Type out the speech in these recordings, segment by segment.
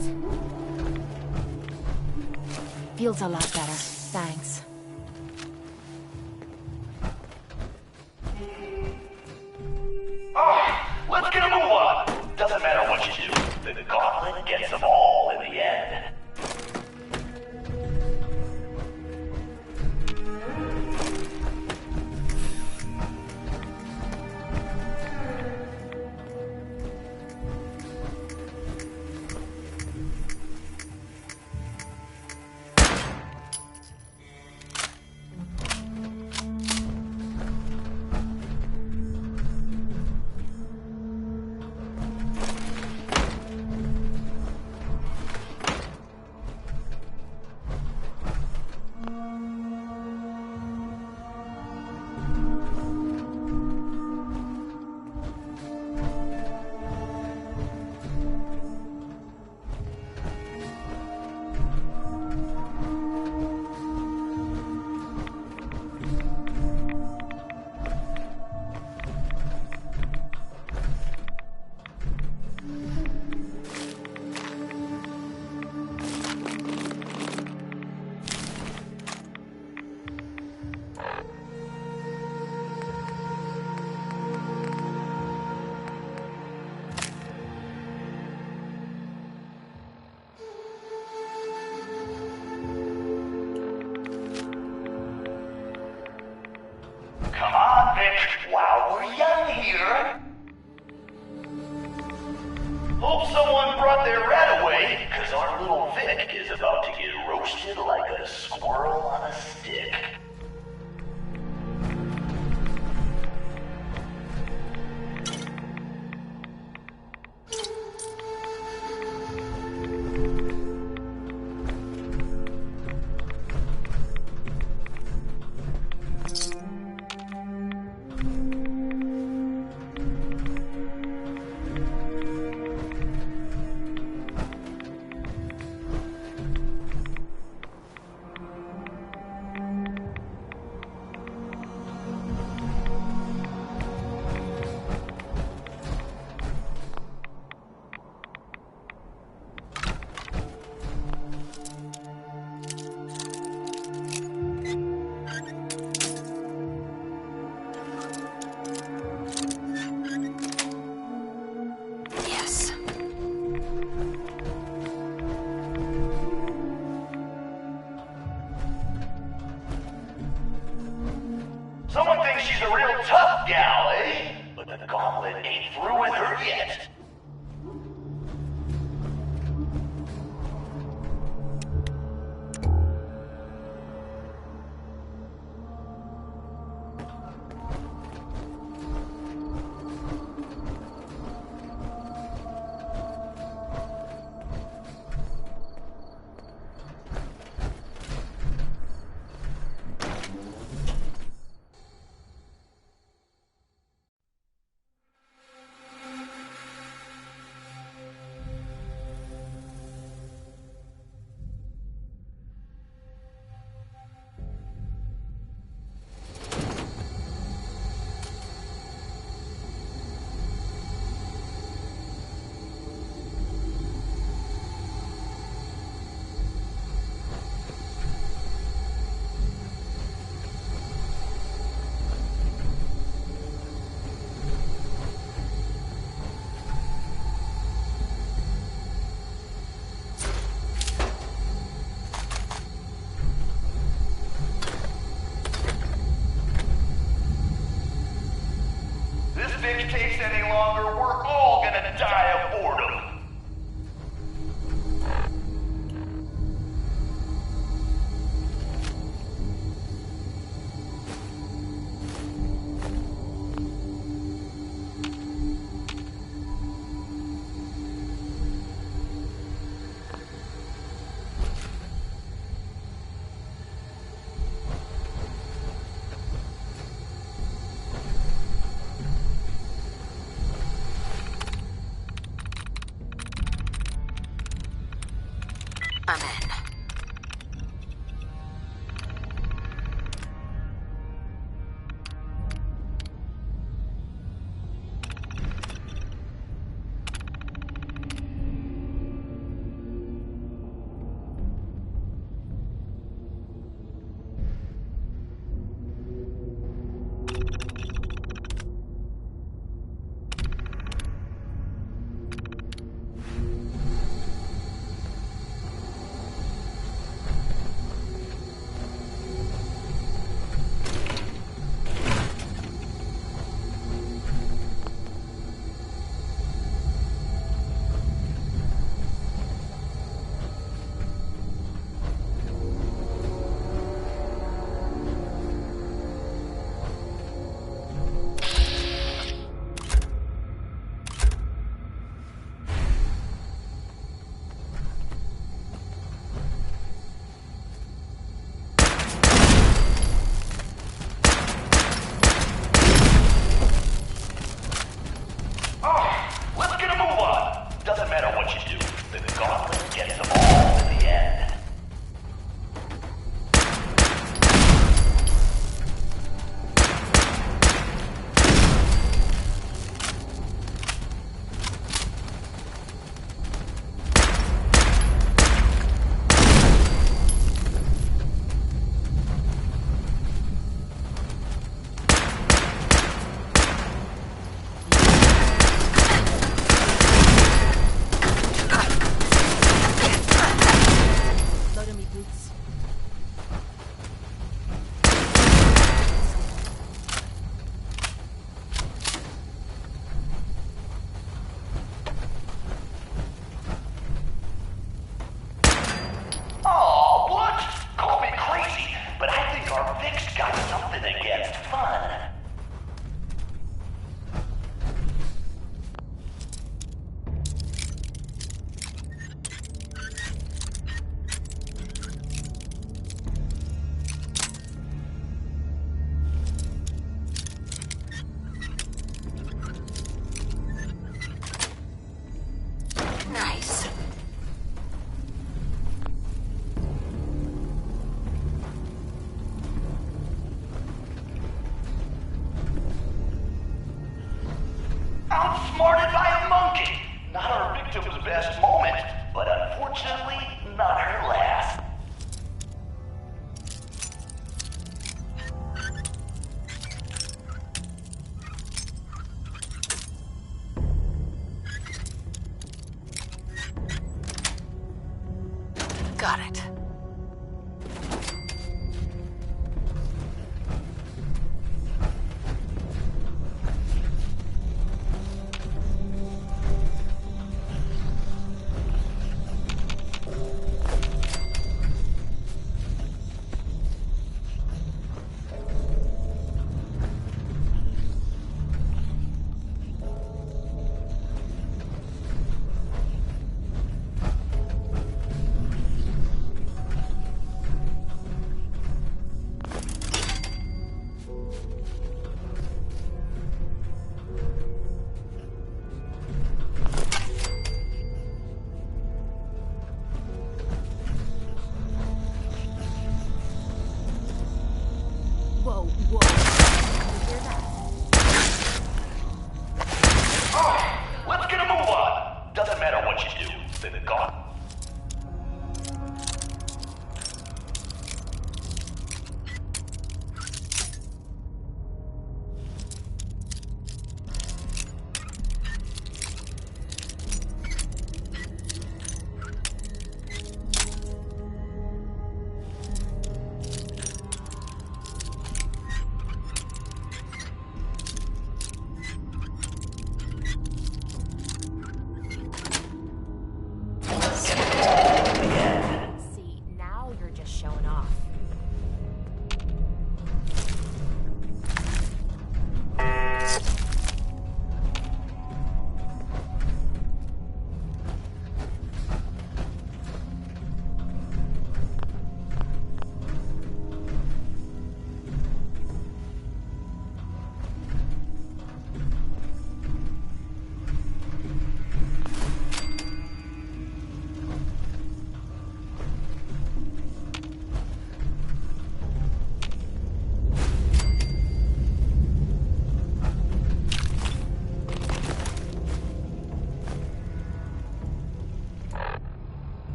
it. Feels a lot better. Thanks. Let's get a move on. Doesn't matter what you do. The gauntlet gets them all in the end. Come on, Vic, while we're young here. Hope someone brought their rat away, because our little Vic is about to get roasted like a squirrel on a stick. Someone thinks she's a real tough gal, eh? But the gauntlet ain't through with her yet. If it takes any longer, we're all gonna die of boredom. I'm in. The gauntlet gets them all in the end. Nice. Outsmarted by a monkey! Not our victim's best moment, but unfortunately, not her last. Got it.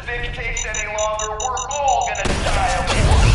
Vic takes any longer, we're all gonna die of war.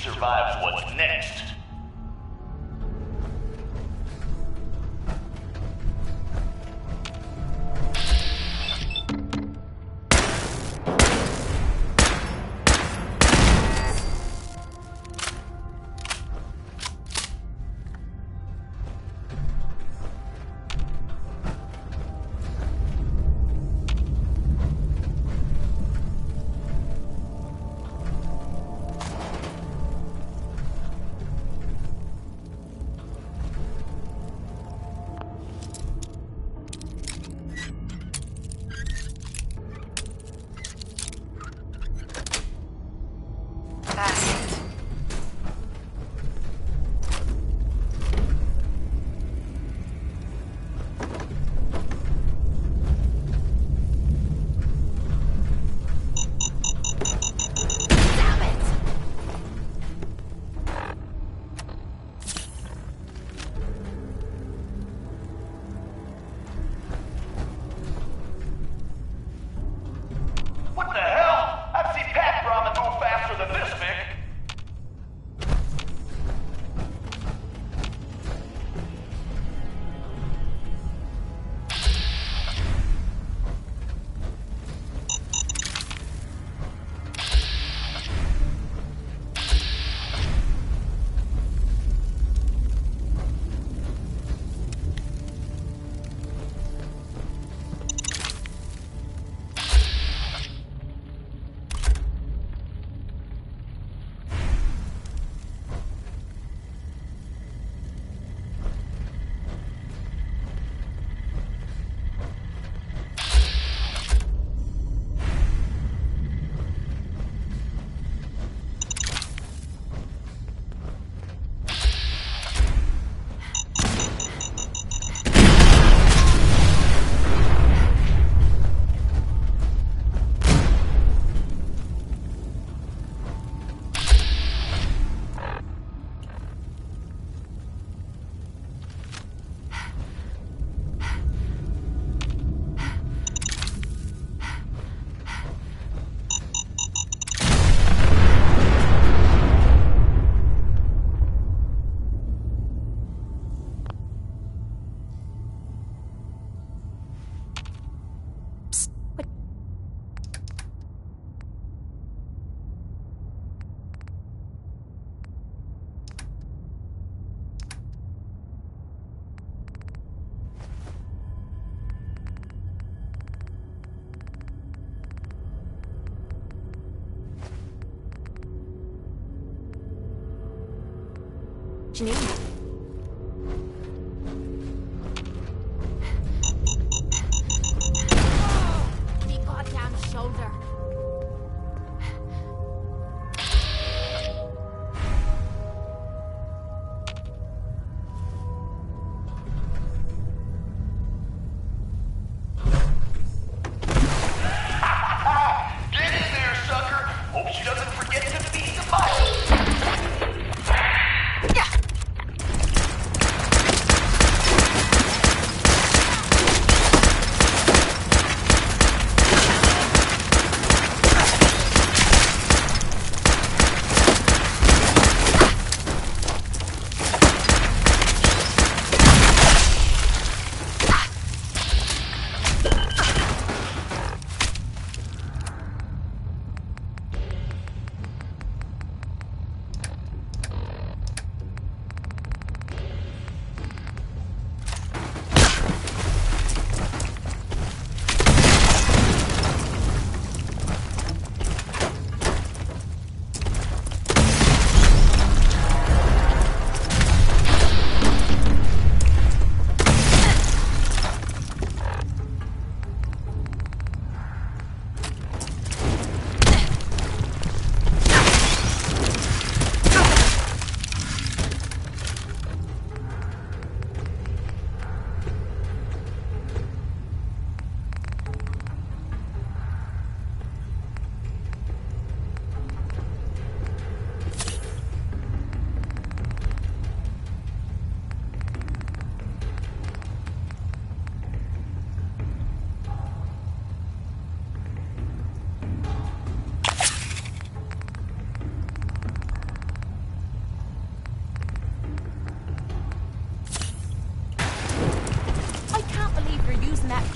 Survives what's next. Janine. Me goddamn shoulder. Get in there, sucker! Hope she doesn't forget to feed the fire.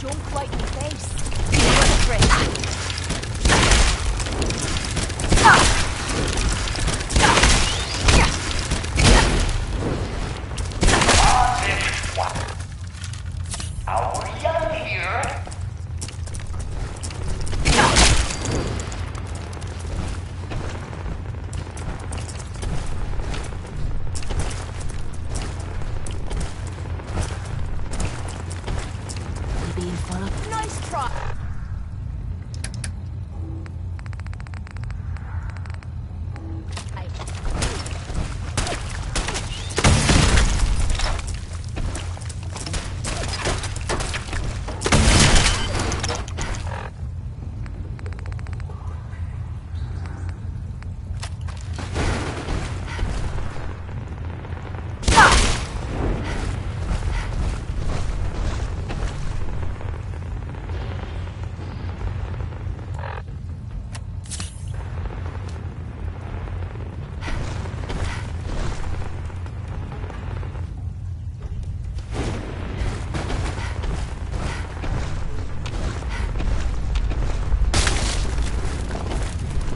jump right in the face. Run for it. Our young here. You being full up? Nice try.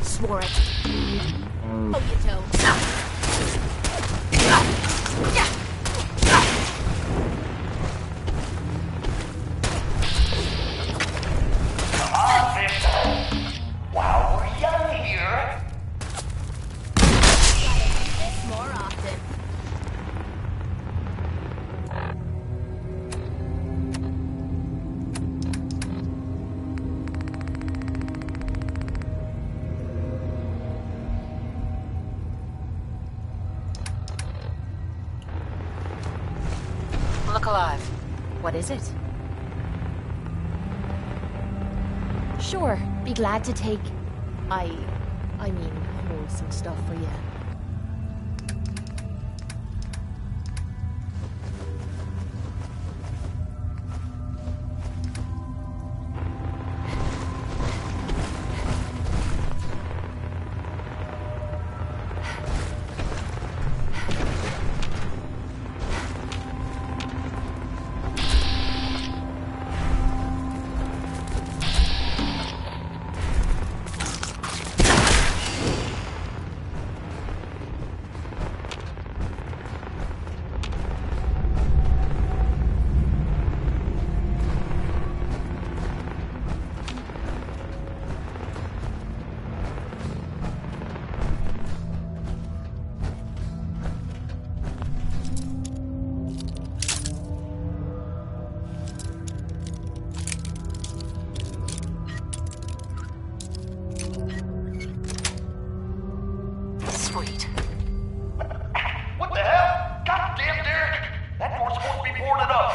Swore it. Oh, you don't. Come on, Vic. While we're young here. Gotta do this more often. Look alive. What is it? Sure, be glad to take... I mean, hold some stuff for you. Sweet. What the hell? Goddamn, Derek! That door's supposed to be boarded up.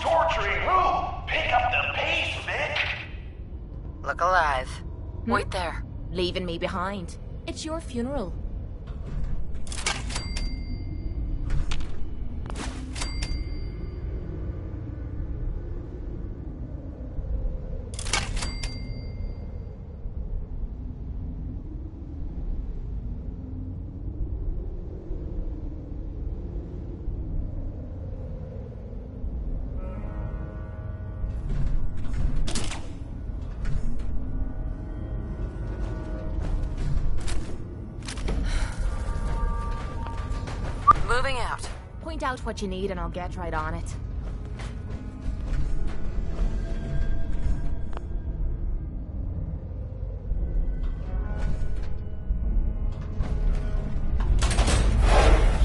torturing who? Pick up the pace, Vic. Look alive. Wait there. Leaving me behind. It's your funeral. Moving out. Point out what you need and I'll get right on it.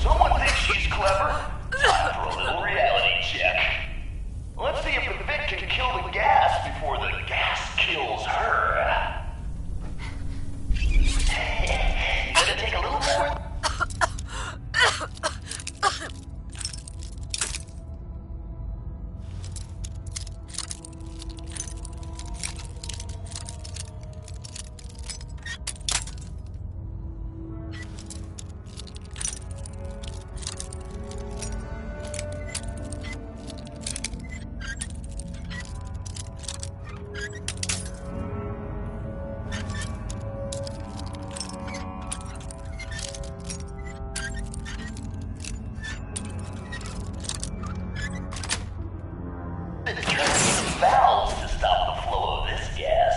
Someone thinks she's clever? Time for a little reality check. Let's see if the Vic can kill the gas before the gas kills her. Gonna take a little more. Valves to stop the flow of this gas.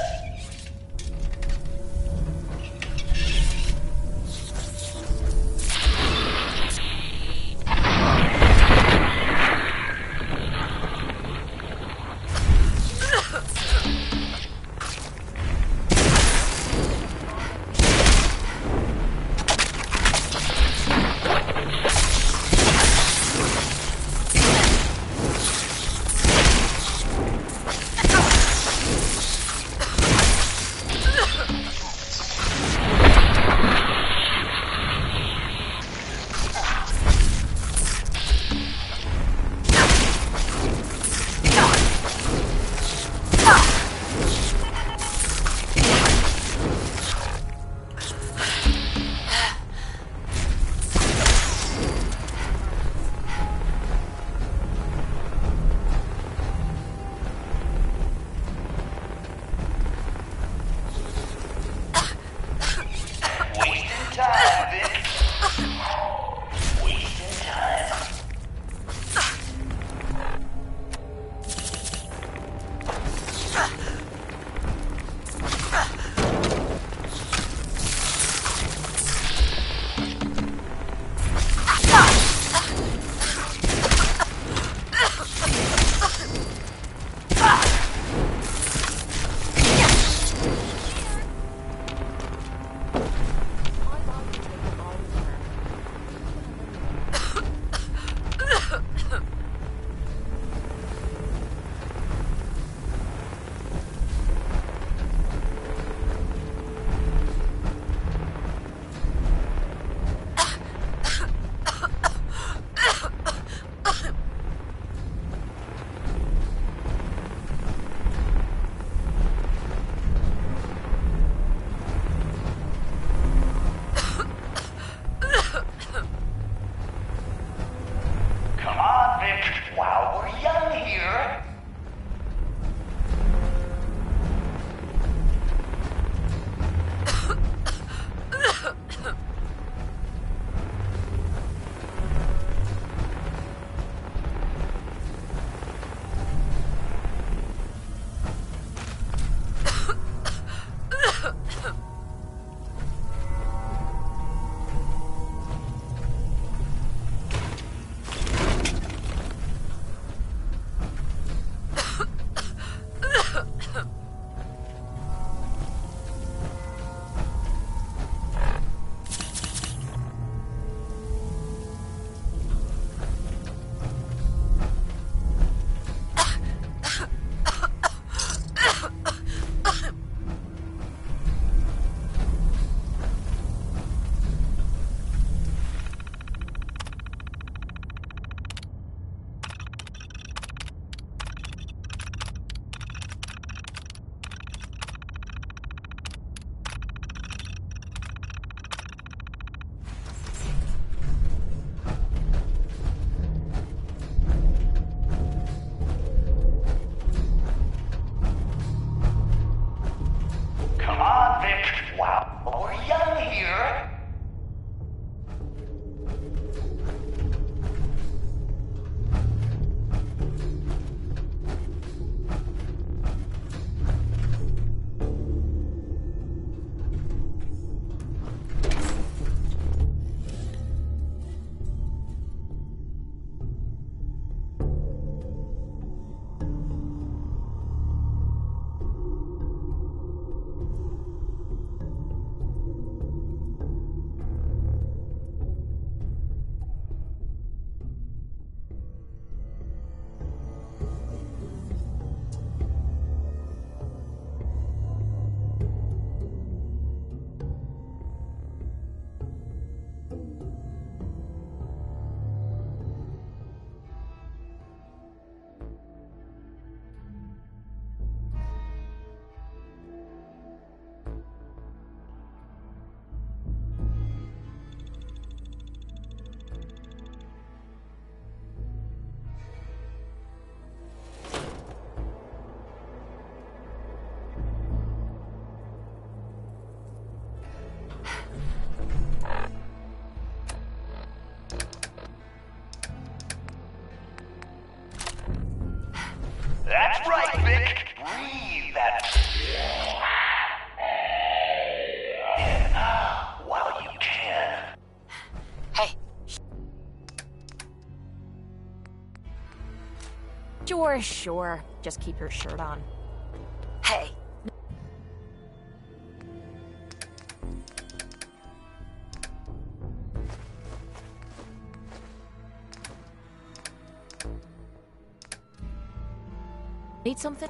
Time, Vic. Wasting time. While we're young here. That's right, Vic. Breathe that in while you can. Hey, Sure. Just keep your shirt on. hey. Need something?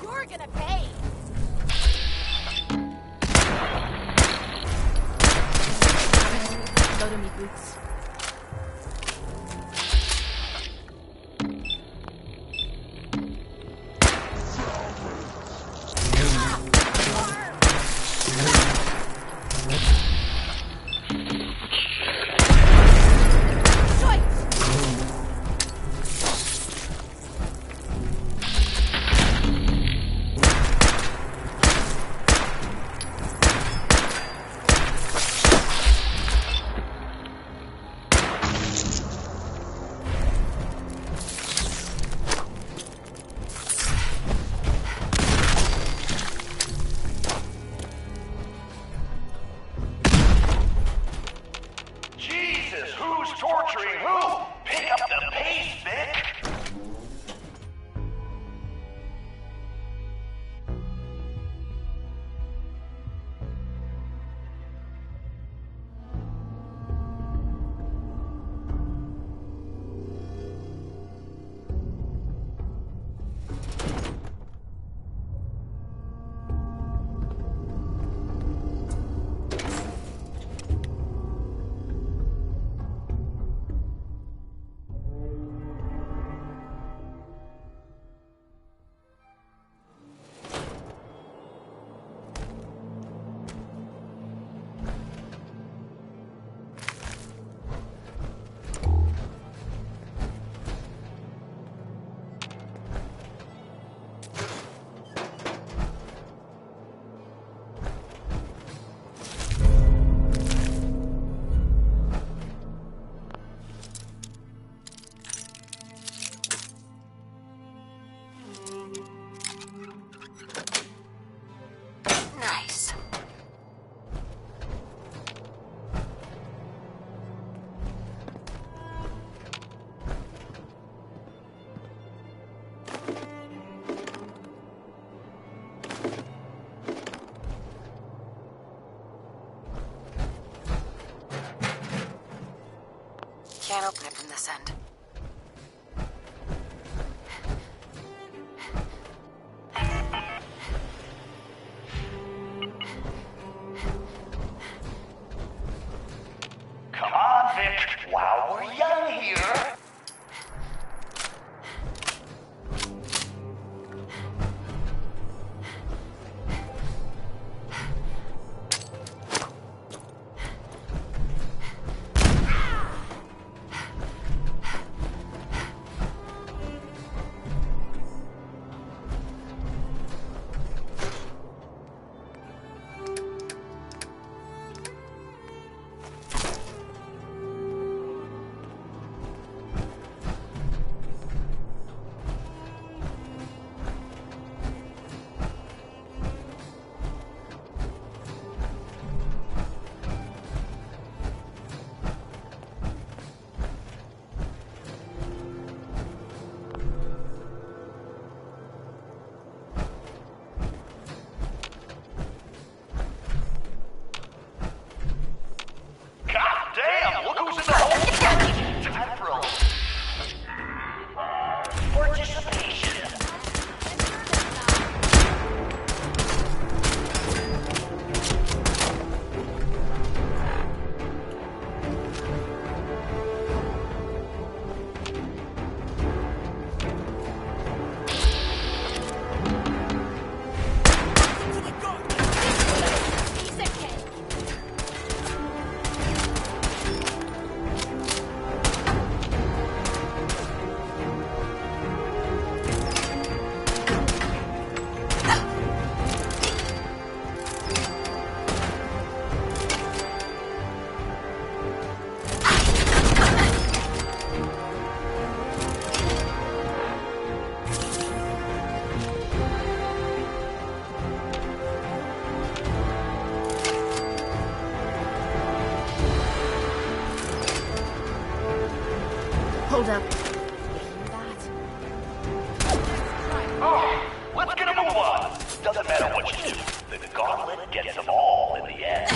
You're gonna pay! Go to me, Boots. Jesus, who's torturing who? Pick up the pace, Vic. Nice. Can't open it from this end. Come on, Vic, while we're young here. Hold up. You hear that? Oh, let's get a move on. Doesn't matter what you do. The gauntlet gets them all in the end.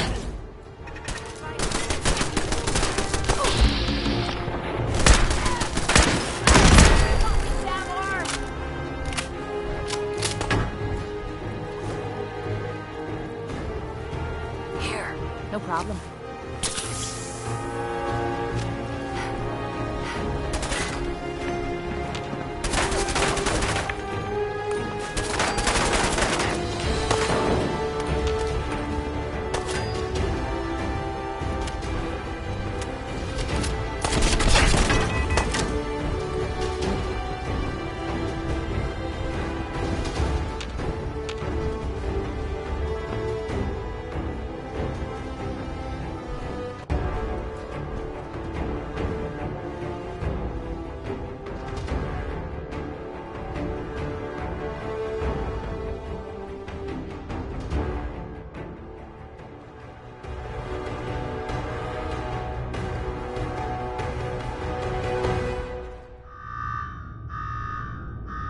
Here. No problem.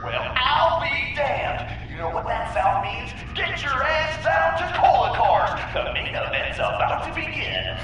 Well, I'll be damned. You know what that sound means? Get your ass down to Cola Cars. The main event's about to begin.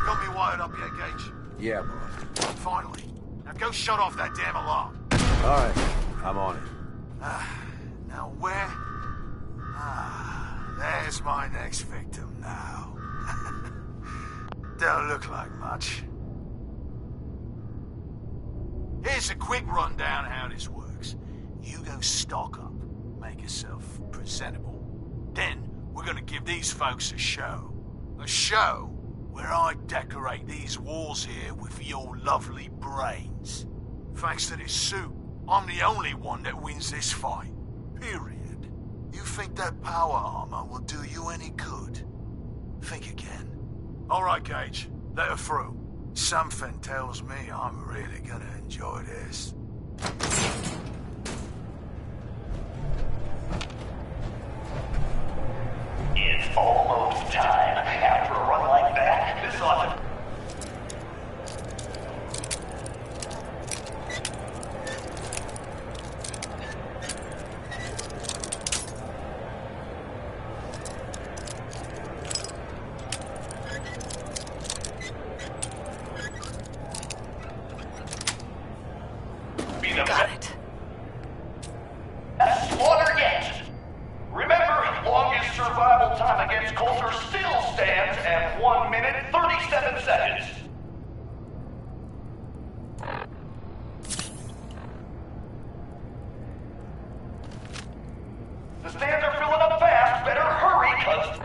Got me wired up yet, Gage? Yeah, boss. Finally. Now go shut off that damn alarm. All right, I'm on it. Now where? There's my next victim now. Don't look like much. Here's a quick rundown how this works. You go stock up, make yourself presentable. Then we're gonna give these folks a show. A show where I decorate these walls here with your lovely brains. Thanks to this suit, I'm the only one that wins this fight. Period. You think that power armor will do you any good? Think again. All right, Gage. Let her through. Something tells me I'm really gonna enjoy this. It's almost time. After a run like that, this ought to... be the Got it. best slaughter yet. Remember, longest survival time against Coulter still stands at 1 minute 37 seconds. The stands are filling up fast. Better hurry, cuz...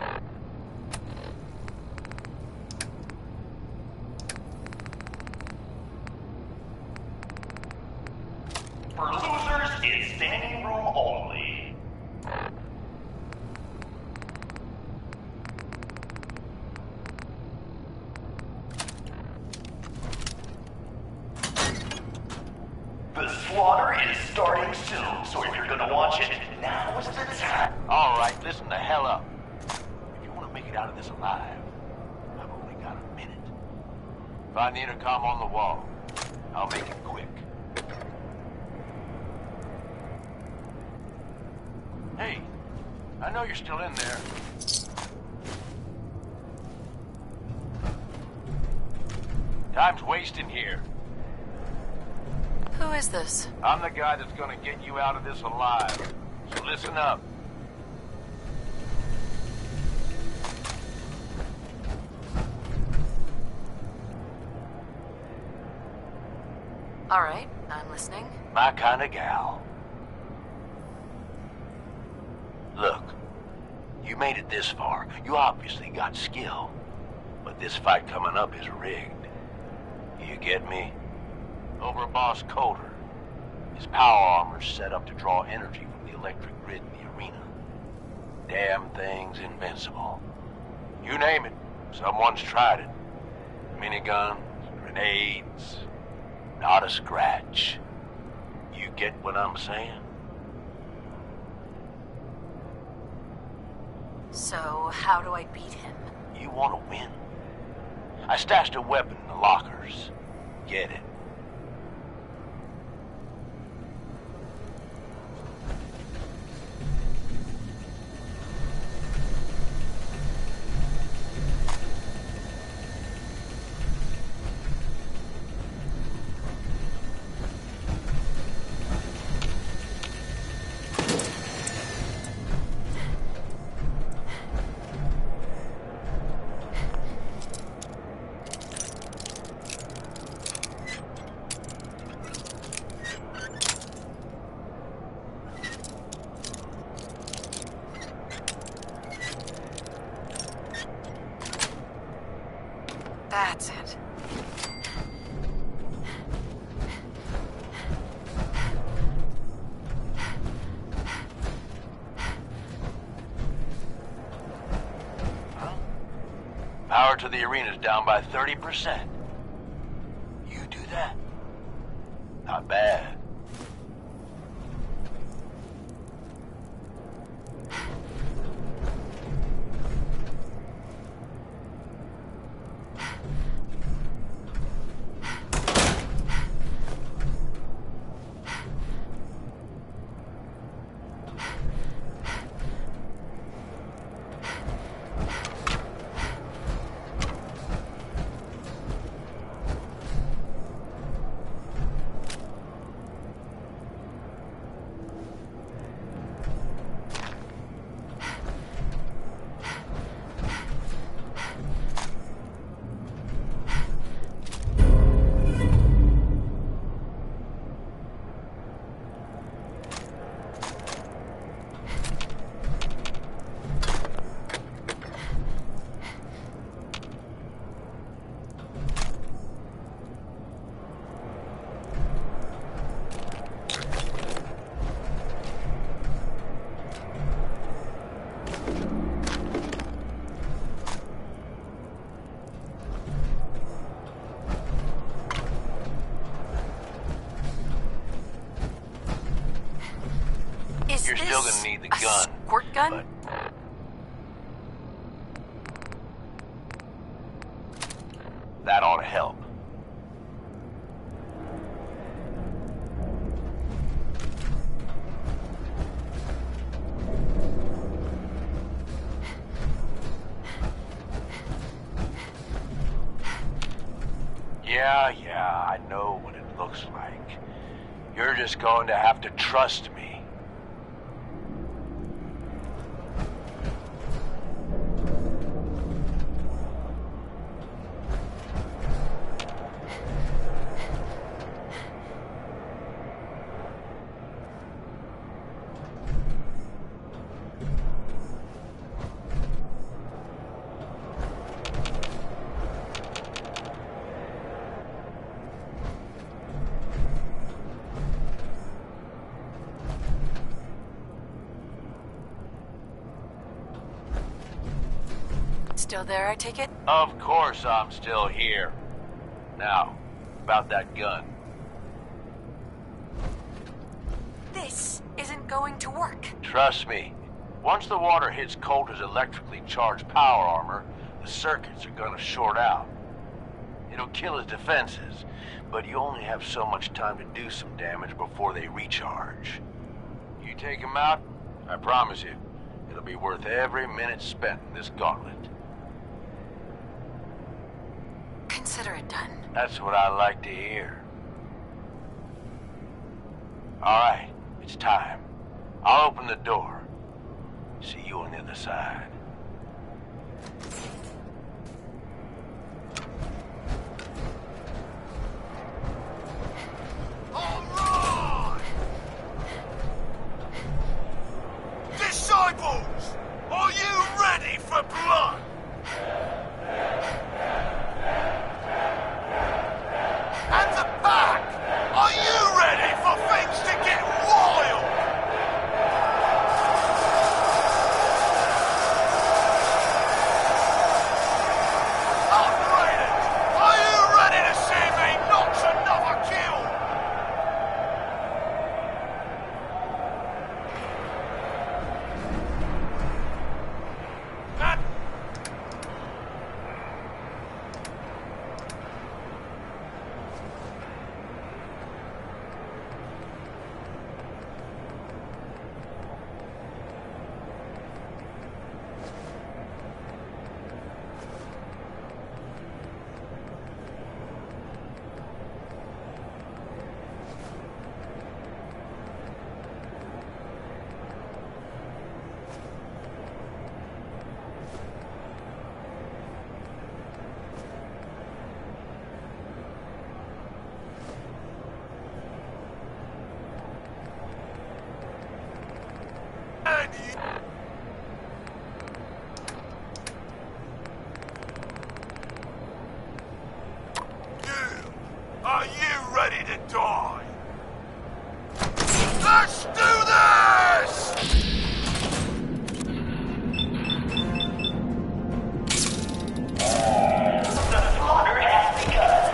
For losers, it's standing room only. The slaughter is starting soon, so if you're gonna watch it, now is the time. All right, listen the hell up. If you want to make it out of this alive, I've only got a minute. Find the intercom on the wall. I'll make it quick. Hey, I know you're still in there. Time's wasting here. Who is this? I'm the guy that's gonna get you out of this alive. So listen up. All right, I'm listening. My kind of gal. Look, you made it this far. You obviously got skill. But this fight coming up is rigged. You get me? Over Boss Coder. His power armor's set up to draw energy from the electric grid in the arena. Damn thing's invincible. You name it, someone's tried it. Miniguns, grenades, not a scratch. You get what I'm saying? So, how do I beat him? You want to win? I stashed a weapon in the lockers. Get it. That's it. Power to the arena's down by 30%. You do that? Not bad. You're still gonna need the gun. Squirt gun? But that ought to help. Yeah, I know what it looks like. You're just going to have to trust me. Still there, I take it? Of course I'm still here. Now, about that gun. This isn't going to work. Trust me, once the water hits Coulter's electrically charged power armor, the circuits are gonna short out. It'll kill his defenses, but you only have so much time to do some damage before they recharge. You take him out, I promise you, it'll be worth every minute spent in this gauntlet. Consider it done. That's what I like to hear. Alright, it's time. I'll open the door. See you on the other side. Alright! Disciples! Are you ready for blood? And the pack! Are you ready for things to get wild? Operators! Are you ready to see me notch another kill? And you, are you ready to die? Let's do this! The slaughter has begun.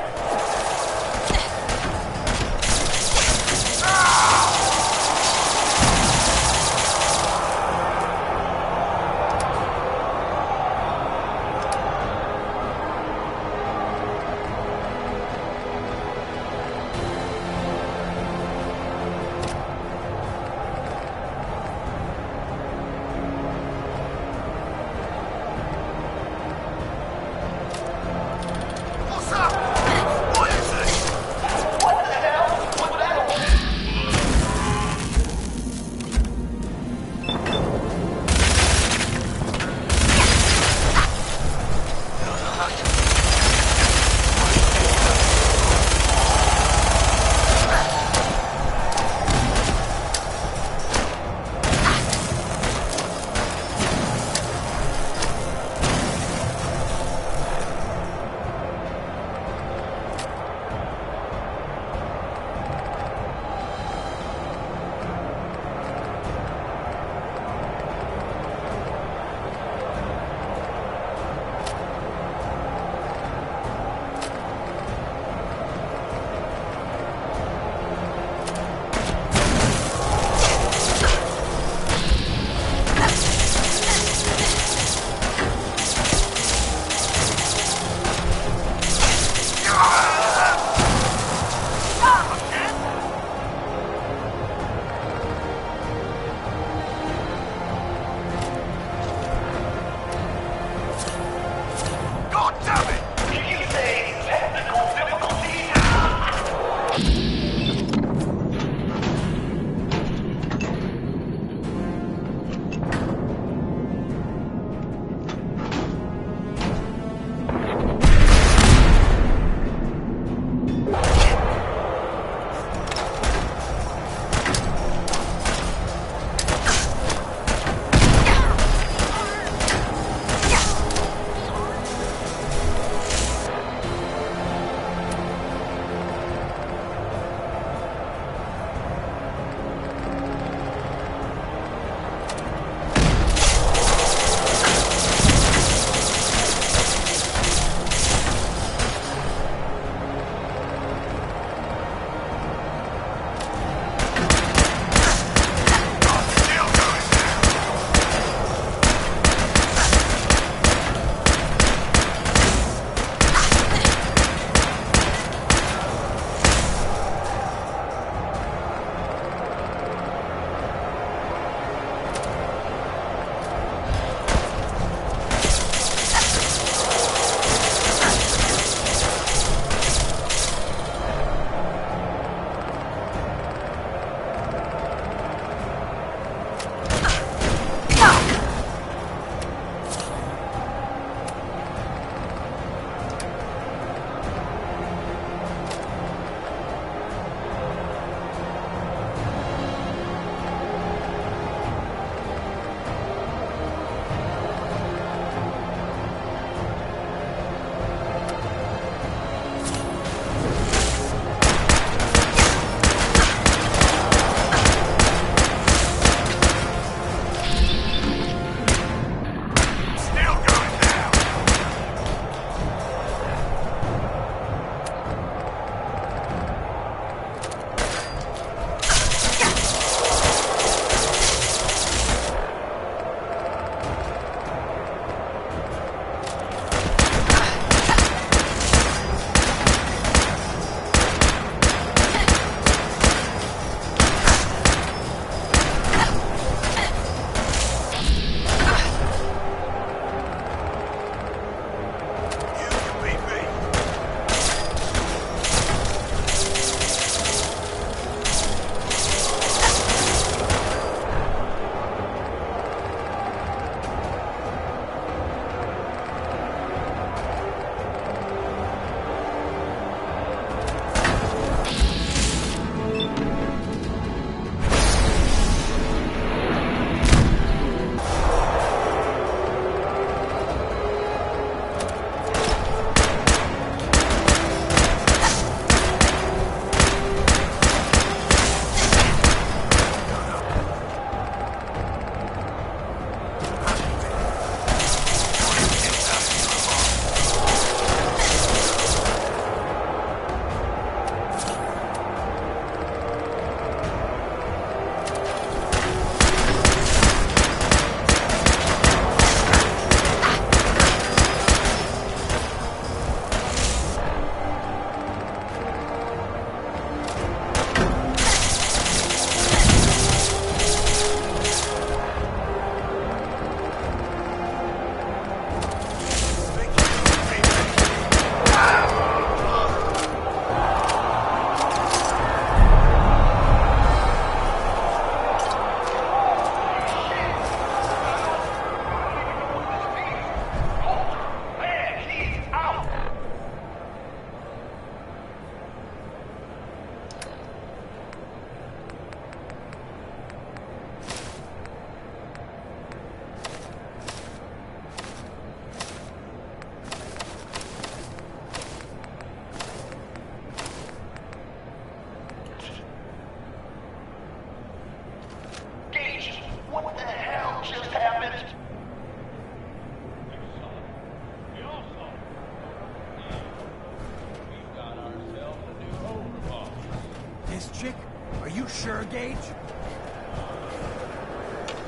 magic? Are you sure, Gage?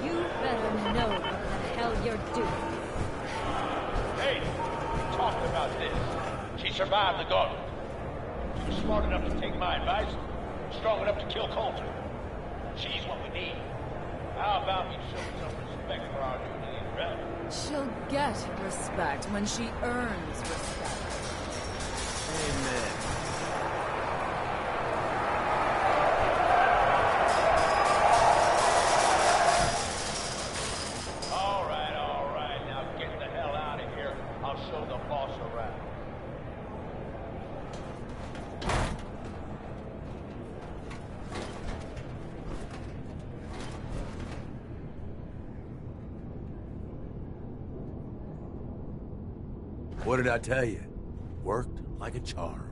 You better know what the hell you're doing. Hey, we talked about this. She survived the gauntlet. She was smart enough to take my advice, strong enough to kill Coulter. She's what we need. How about we show some respect for our new lead, right? She'll get respect when she earns respect. Amen. All right. Now get the hell out of here. I'll show the boss around. What did I tell you? Worked like a charm.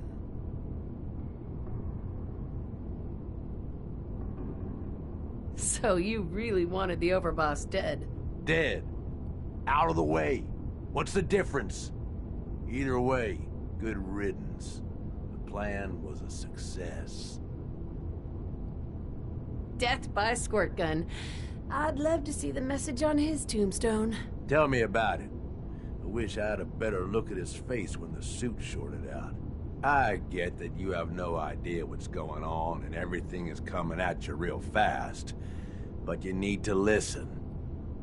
So you really wanted the overboss dead? Dead. Out of the way. What's the difference? Either way, good riddance. The plan was a success. Death by squirt gun. I'd love to see the message on his tombstone. Tell me about it. I wish I had a better look at his face when the suit shorted out. I get that you have no idea what's going on and everything is coming at you real fast. But you need to listen.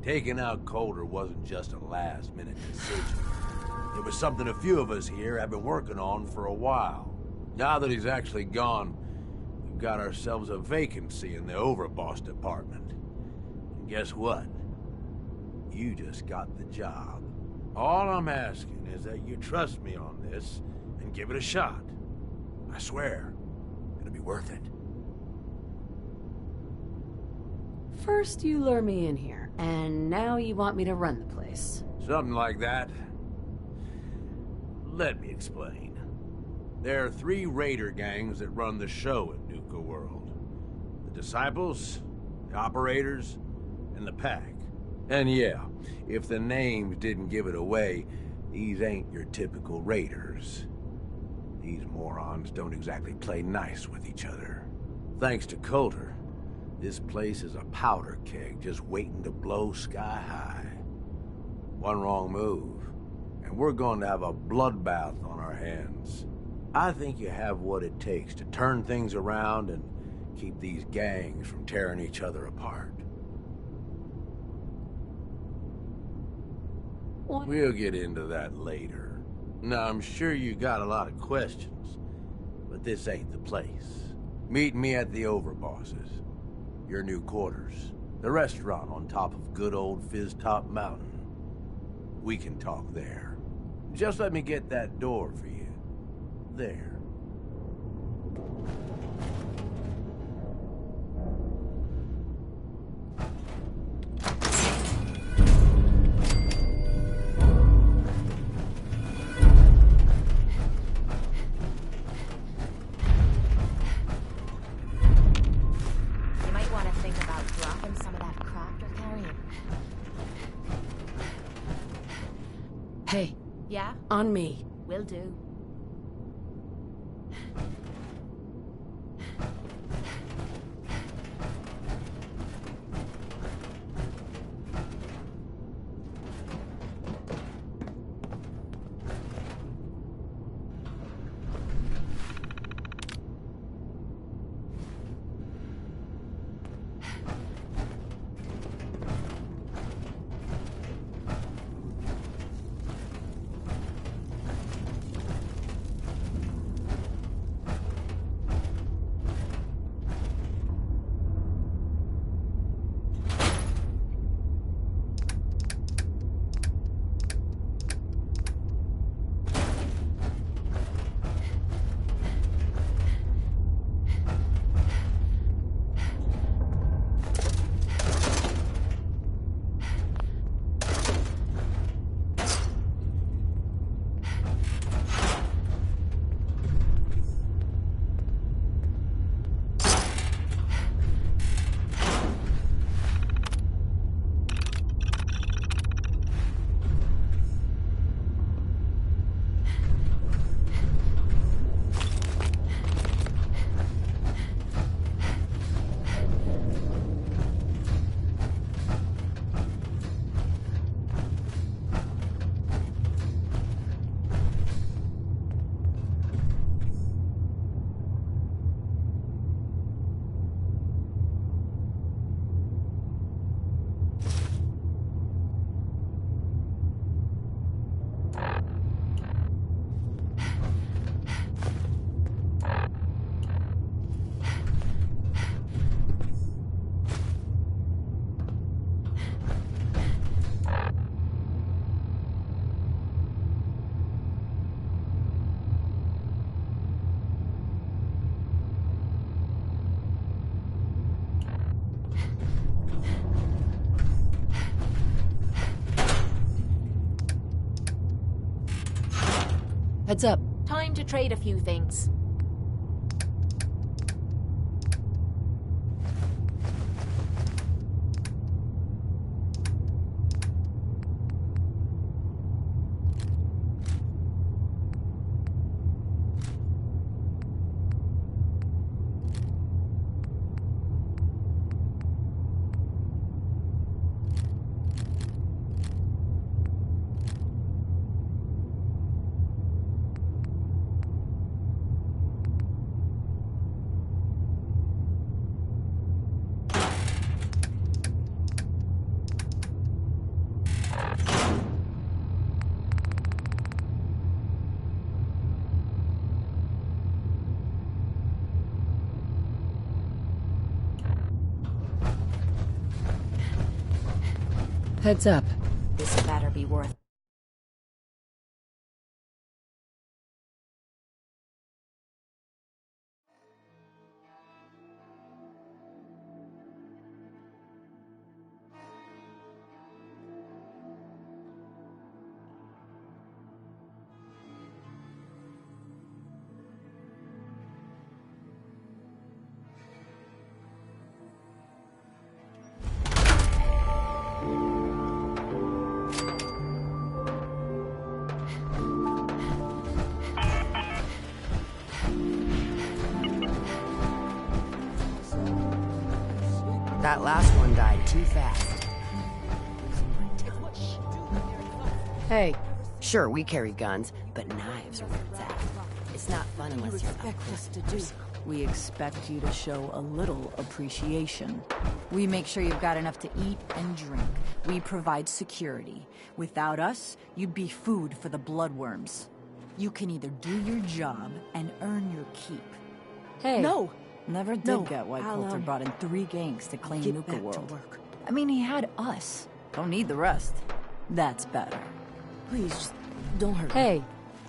Taking out Coulter wasn't just a last-minute decision. It was something a few of us here have been working on for a while. Now that he's actually gone, we've got ourselves a vacancy in the overboss department. And guess what? You just got the job. All I'm asking is that you trust me on this and give it a shot. I swear, it'll be worth it. First you lure me in here, and now you want me to run the place. Something like that. Let me explain. There are 3 raider gangs that run the show at Nuka World. The Disciples, the Operators, and the Pack. And yeah, if the names didn't give it away, these ain't your typical raiders. These morons don't exactly play nice with each other. Thanks to Coulter, this place is a powder keg just waiting to blow sky high. One wrong move, and we're going to have a bloodbath on our hands. I think you have what it takes to turn things around and keep these gangs from tearing each other apart. What? We'll get into that later. Now, I'm sure you got a lot of questions, but this ain't the place. Meet me at the Overboss's, your new quarters, the restaurant on top of good old Fizz Top Mountain. We can talk there. Just let me get that door for you. There. Hey, Yeah? on me. Will do. Heads up. Time to trade a few things. Heads up. This better be worth. That last one died too fast. Hey, Sure, we carry guns, but knives are where it's at. It's not fun unless you're up close and personal. We expect you to show a little appreciation. We make sure you've got enough to eat and drink. We provide security. Without us, you'd be food for the bloodworms. You can either do your job and earn your keep. hey. No! Never did No, get why I'll, Coulter brought in 3 gangs to claim get Nuka back to World. work. I mean, he had us. Don't need the rest. That's better. Please, just don't hurt me. Hey,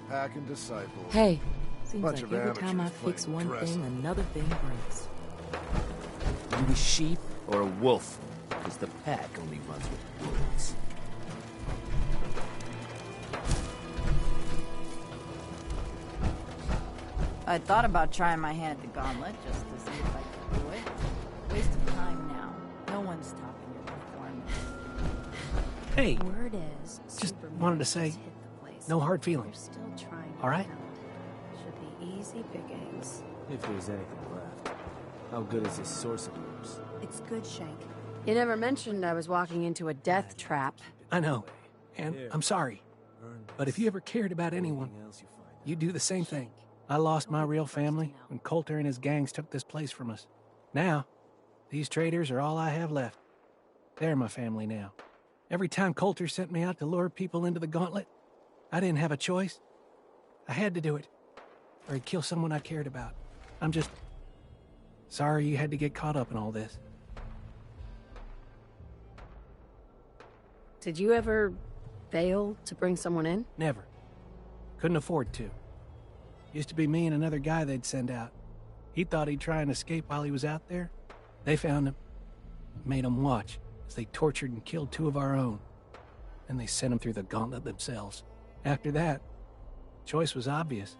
Pack and disciple. hey. Seems Bunch like of every time I amateurs fix playing one dress thing, up. another thing breaks. You a sheep or a wolf? Because the pack only runs with wolves. I thought about trying my hand at the gauntlet just to see if I could do it. Waste of time now. No one's topping your performance. Hey, Word is, just Superman wanted to just say, hit the place. no hard You're feelings. still trying. All right? Should be easy pickings. If there's anything left. How good is this source of yours? It's good, Shank. You never mentioned I was walking into a death trap. I know, and I'm sorry. But if you ever cared about anyone, you do the same thing. I lost my real family when Coulter and his gangs took this place from us. Now, these traitors are all I have left. They're my family now. Every time Coulter sent me out to lure people into the gauntlet, I didn't have a choice. I had to do it, or he'd kill someone I cared about. I'm just sorry you had to get caught up in all this. Did you ever fail to bring someone in? Never. Couldn't afford to. Used to be me and another guy they'd send out. He thought he'd try and escape while he was out there. They found him, made him watch as they tortured and killed 2 of our own. Then they sent him through the gauntlet themselves. After that, choice was obvious.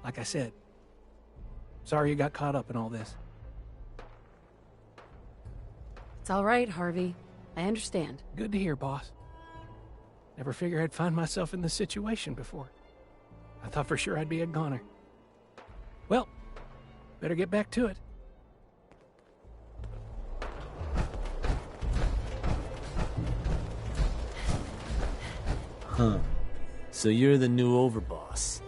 Like I said, sorry you got caught up in all this. It's all right, Harvey. I understand. Good to hear, boss. Never figured I'd find myself in this situation before. I thought for sure I'd be a goner. Well, better get back to it. Huh. So you're the new overboss.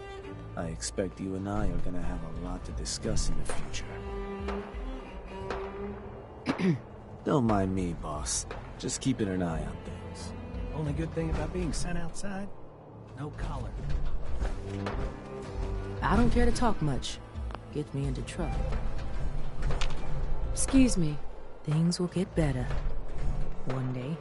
I expect you and I are gonna have a lot to discuss in the future. Don't mind me, boss. Just keeping an eye on things. Only good thing about being sent outside? No collar. I don't care to talk much. Gets me into trouble. Excuse me. Things will get better. One day.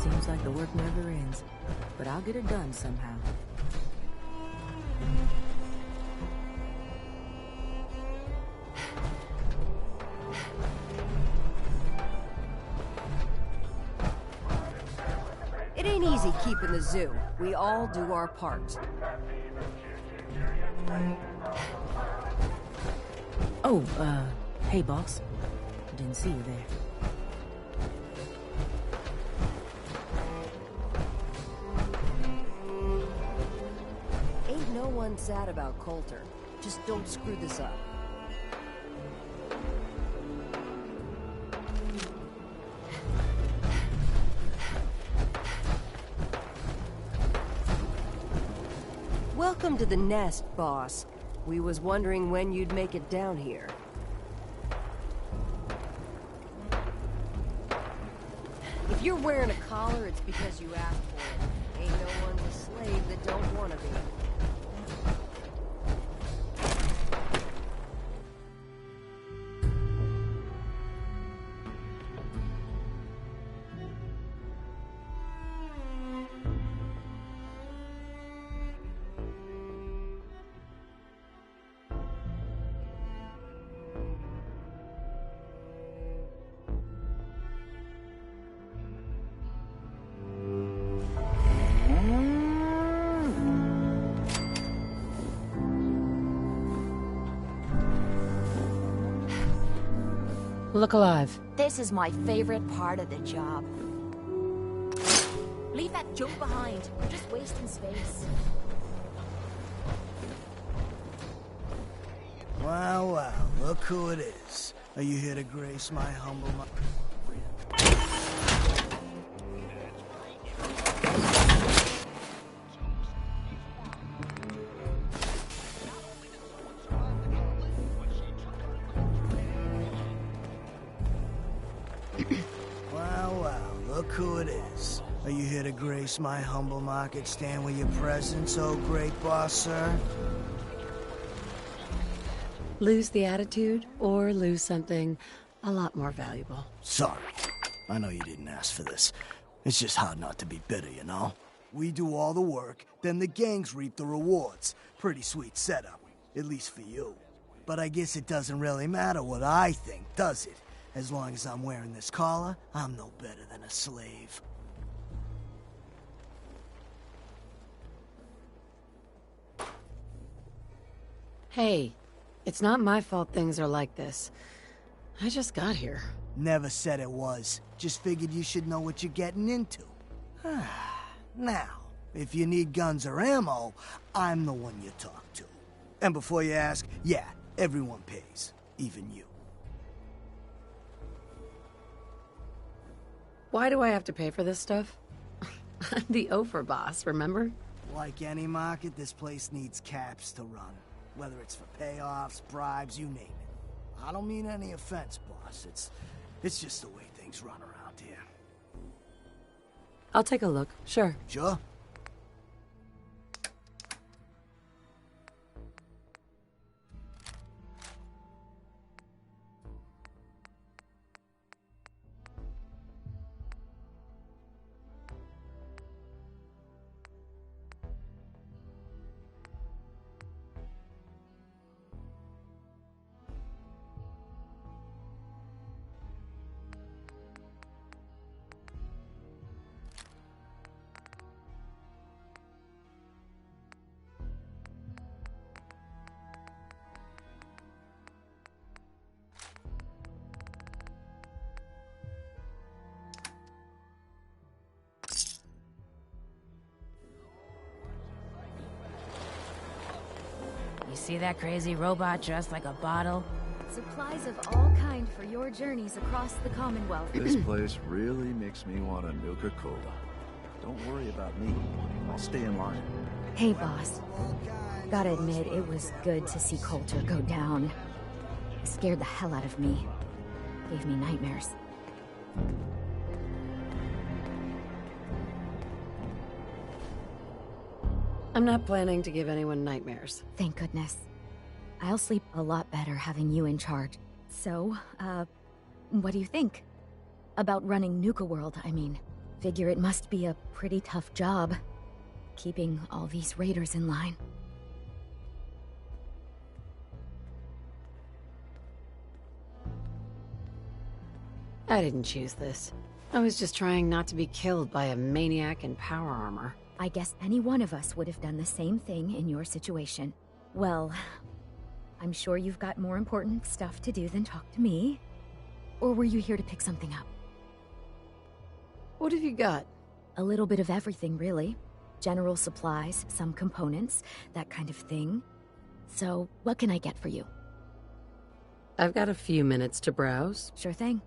Seems like the work never ends, but I'll get it done somehow. It ain't easy keeping the zoo. We all do our part. Oh, hey, boss. Didn't see you there. Ain't no one sad about Coulter. Just don't screw this up. Welcome to the nest, boss. We was wondering when you'd make it down here. If you're wearing a collar, it's because you asked for it. Ain't no one's a slave that don't want to be. Look alive. This is my favorite part of the job. Leave that junk behind. You're just wasting space. Wow, wow, look who it is. Are you here to grace my humble... Look who it is. Are you here to grace my humble market stand with your presence, oh great boss, sir? Lose the attitude, or lose something a lot more valuable. Sorry. I know you didn't ask for this. It's just hard not to be bitter, you know? We do all the work, then the gangs reap the rewards. Pretty sweet setup, at least for you. But I guess it doesn't really matter what I think, does it? As long as I'm wearing this collar, I'm no better than a slave. Hey, it's not my fault things are like this. I just got here. Never said it was. Just figured you should know what you're getting into. Now, if you need guns or ammo, I'm the one you talk to. And before you ask, yeah, everyone pays. Even you. Why do I have to pay for this stuff? I'm the overboss, remember? Like any market, this place needs caps to run. Whether it's for payoffs, bribes, you name it. I don't mean any offense, boss. It's just the way things run around here. I'll take a look, sure. Sure? You see that crazy robot dressed like a bottle? Supplies of all kind for your journeys across the Commonwealth. This place really makes me want a Nuka Cola. Don't worry about me. I'll stay in line. Hey, boss. Gotta admit, it was good to see Coulter go down. It scared the hell out of me. Gave me nightmares. I'm not planning to give anyone nightmares. Thank goodness. I'll sleep a lot better having you in charge. So, what do you think? About running Nuka World, I mean. Figure it must be a pretty tough job, keeping all these raiders in line. I didn't choose this. I was just trying not to be killed by a maniac in power armor. I guess any one of us would have done the same thing in your situation. Well, I'm sure you've got more important stuff to do than talk to me. Or were you here to pick something up? What have you got? A little bit of everything, really. General supplies, some components, that kind of thing. So, what can I get for you? I've got a few minutes to browse. Sure thing.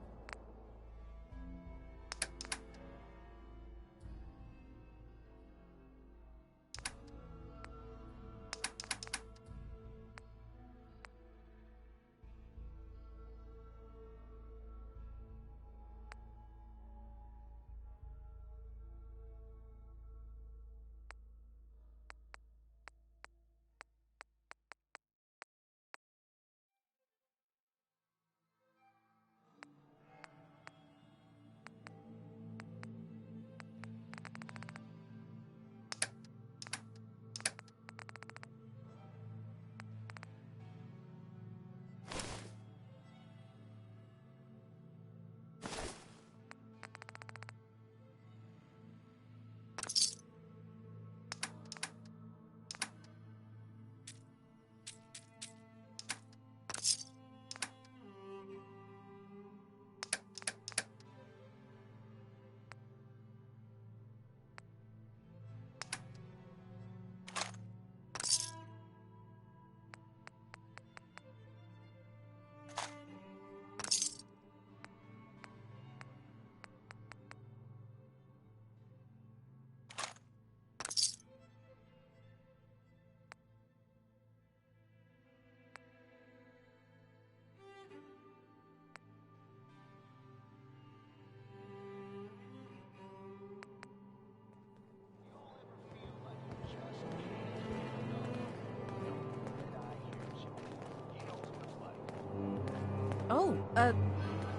Oh,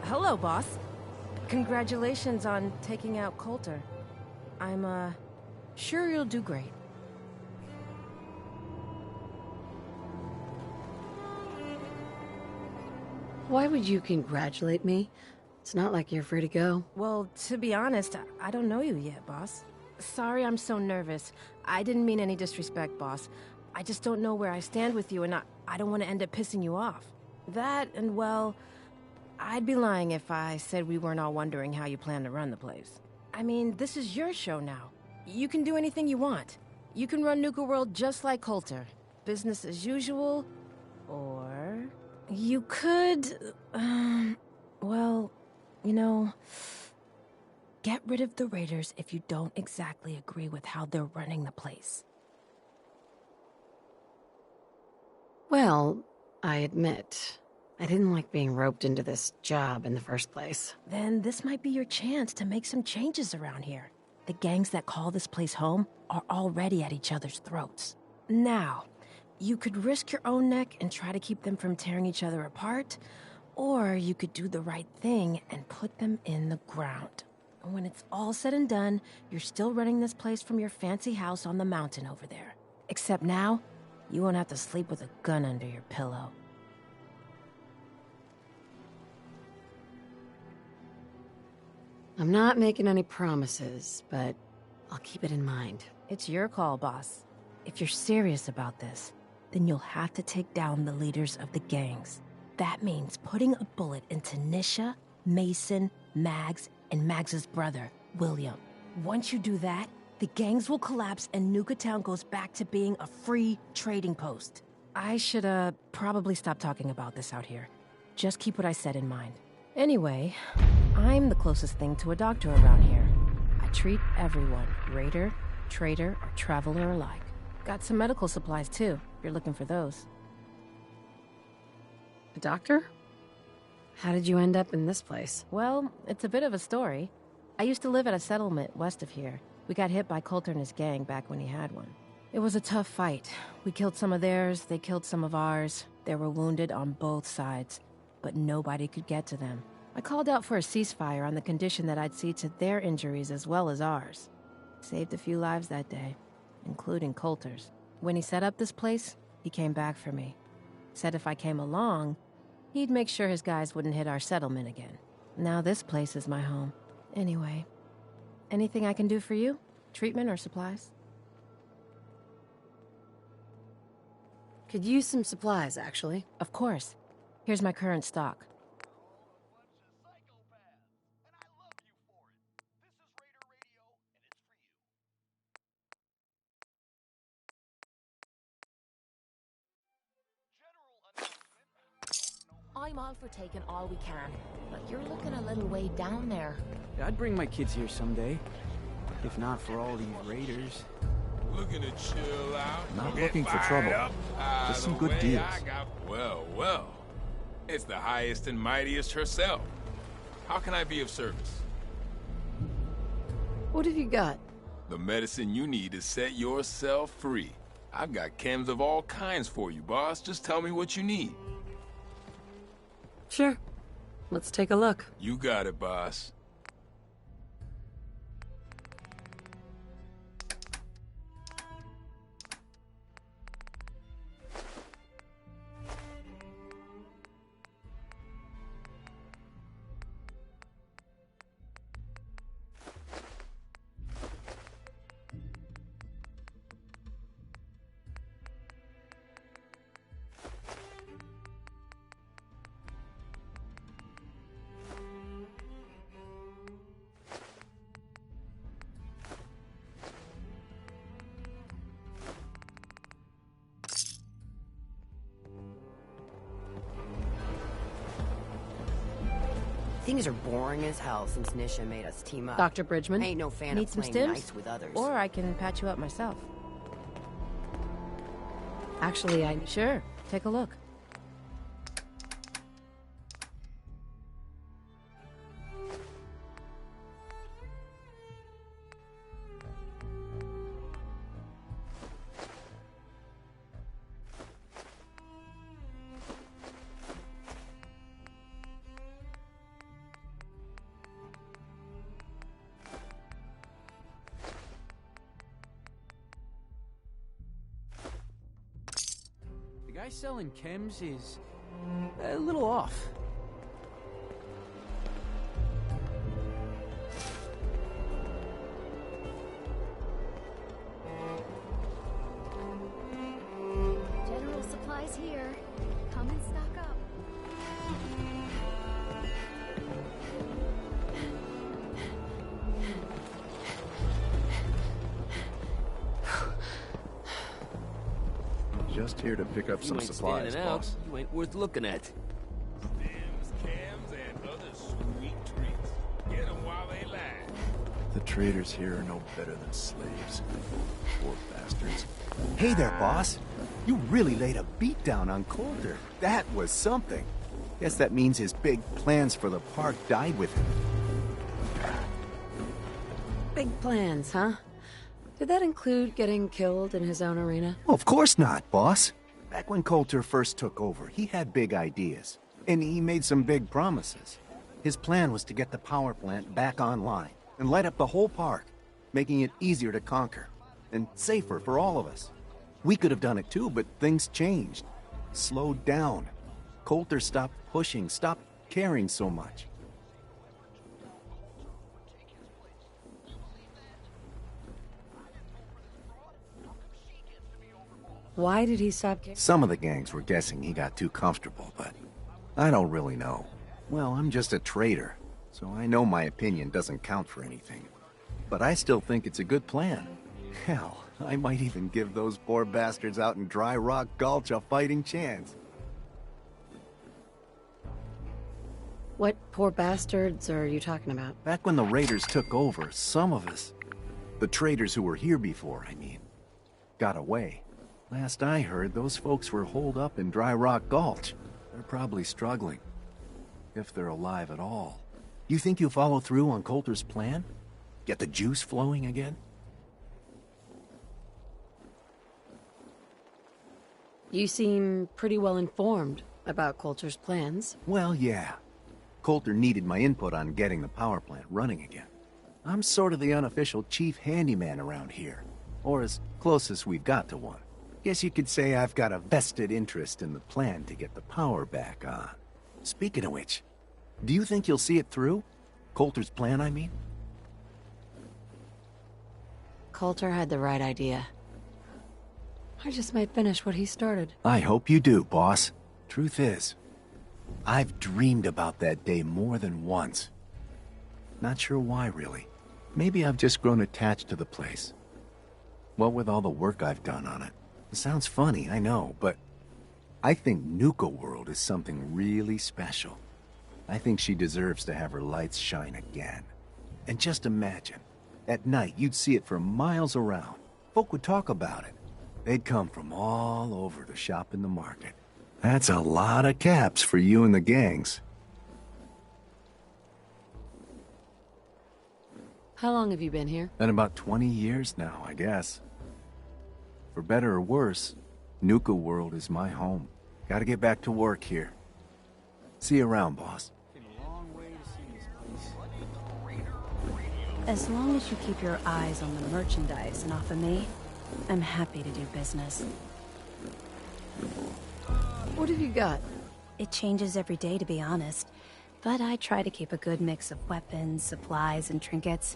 hello, boss. Congratulations on taking out Coulter. I'm, sure you'll do great. Why would you congratulate me? It's not like you're free to go. Well, to be honest, I don't know you yet, boss. Sorry I'm so nervous. I didn't mean any disrespect, boss. I just don't know where I stand with you, and I don't want to end up pissing you off. That, and well, I'd be lying if I said we weren't all wondering how you plan to run the place. I mean, this is your show now. You can do anything you want. You can run Nuka World just like Coulter. Business as usual, or you could, well, you know, get rid of the Raiders if you don't exactly agree with how they're running the place. Well, I admit, I didn't like being roped into this job in the first place. Then this might be your chance to make some changes around here. The gangs that call this place home are already at each other's throats. Now, you could risk your own neck and try to keep them from tearing each other apart, or you could do the right thing and put them in the ground. When it's all said and done, you're still running this place from your fancy house on the mountain over there. Except now, you won't have to sleep with a gun under your pillow. I'm not making any promises, but I'll keep it in mind. It's your call, boss. If you're serious about this, then you'll have to take down the leaders of the gangs. That means putting a bullet into Nisha, Mason, Mags, and Mags's brother, William. Once you do that, the gangs will collapse and Nuka Town goes back to being a free trading post. I should, probably stop talking about this out here. Just keep what I said in mind. Anyway, I'm the closest thing to a doctor around here. I treat everyone, raider, trader, or traveler alike. Got some medical supplies too, if you're looking for those. A doctor? How did you end up in this place? Well, it's a bit of a story. I used to live at a settlement west of here. We got hit by Coulter and his gang back when he had one. It was a tough fight. We killed some of theirs, they killed some of ours. There were wounded on both sides, but nobody could get to them. I called out for a ceasefire on the condition that I'd see to their injuries as well as ours. Saved a few lives that day, including Coulter's. When he set up this place, he came back for me. Said if I came along, he'd make sure his guys wouldn't hit our settlement again. Now this place is my home, Anyway, anything I can do for you? Treatment or supplies? Could use some supplies, actually. Of course. Here's my current stock. I'm all for taking all we can, but you're looking a little way down there. I'd bring my kids here someday. If not for all these raiders. Looking to chill out. Not Get looking for fired trouble. up. Just some The good way deals. I got... Well. It's the highest and mightiest herself. How can I be of service? What have you got? The medicine you need to set yourself free. I've got chems of all kinds for you, boss. Just tell me what you need. Sure. Let's take a look. You got it, boss. Things are boring as hell since Nisha made us team up. Dr. Bridgman? I ain't no fan Need of some playing stims? nice with others. Or I can patch you up myself. Actually, Sure. Take a look. The guy selling chems is a little off. General supplies here. Come and stock up. Just here to pick up If some you ain't supplies, standing out, boss. you ain't worth looking at. Stems, chems, and other sweet treats. Get them while they last. The traders here are no better than slaves. Poor bastards. Hey there, boss. You really laid a beat down on Coulter. That was something. Guess that means his big plans for the park died with him. Big plans, huh? Did that include getting killed in his own arena? Well, of course not, boss. Back when Coulter first took over, he had big ideas. And he made some big promises. His plan was to get the power plant back online and light up the whole park, making it easier to conquer and safer for all of us. We could have done it too, but things changed. Slowed down. Coulter stopped pushing, stopped caring so much. Why did he stop caring? Some of the gangs were guessing he got too comfortable, but I don't really know. Well, I'm just a trader, so I know my opinion doesn't count for anything. But I still think it's a good plan. Hell, I might even give those poor bastards out in Dry Rock Gulch a fighting chance. What poor bastards are you talking about? Back when the raiders took over, some of us, the traders who were here before, I mean, got away. Last I heard, those folks were holed up in Dry Rock Gulch. They're probably struggling. If they're alive at all. You think you'll follow through on Coulter's plan? Get the juice flowing again? You seem pretty well informed about Coulter's plans. Well, yeah. Coulter needed my input on getting the power plant running again. I'm sort of the unofficial chief handyman around here. Or as close as we've got to one. Guess you could say I've got a vested interest in the plan to get the power back on. Speaking of which, do you think you'll see it through? Coulter's plan, I mean? Coulter had the right idea. I just might finish what he started. I hope you do, boss. Truth is, I've dreamed about that day more than once. Not sure why, really. Maybe I've just grown attached to the place. What with all the work I've done on it. It sounds funny, I know, but I think Nuka World is something really special. I think she deserves to have her lights shine again. And just imagine, at night you'd see it for miles around. Folk would talk about it. They'd come from all over to shop in the market. That's a lot of caps for you and the gangs. How long have you been here? Been about 20 years now, I guess. For better or worse, Nuka World is my home. Gotta get back to work here. See you around, boss. As long as you keep your eyes on the merchandise and off of me, I'm happy to do business. What have you got? It changes every day, to be honest. But I try to keep a good mix of weapons, supplies, and trinkets.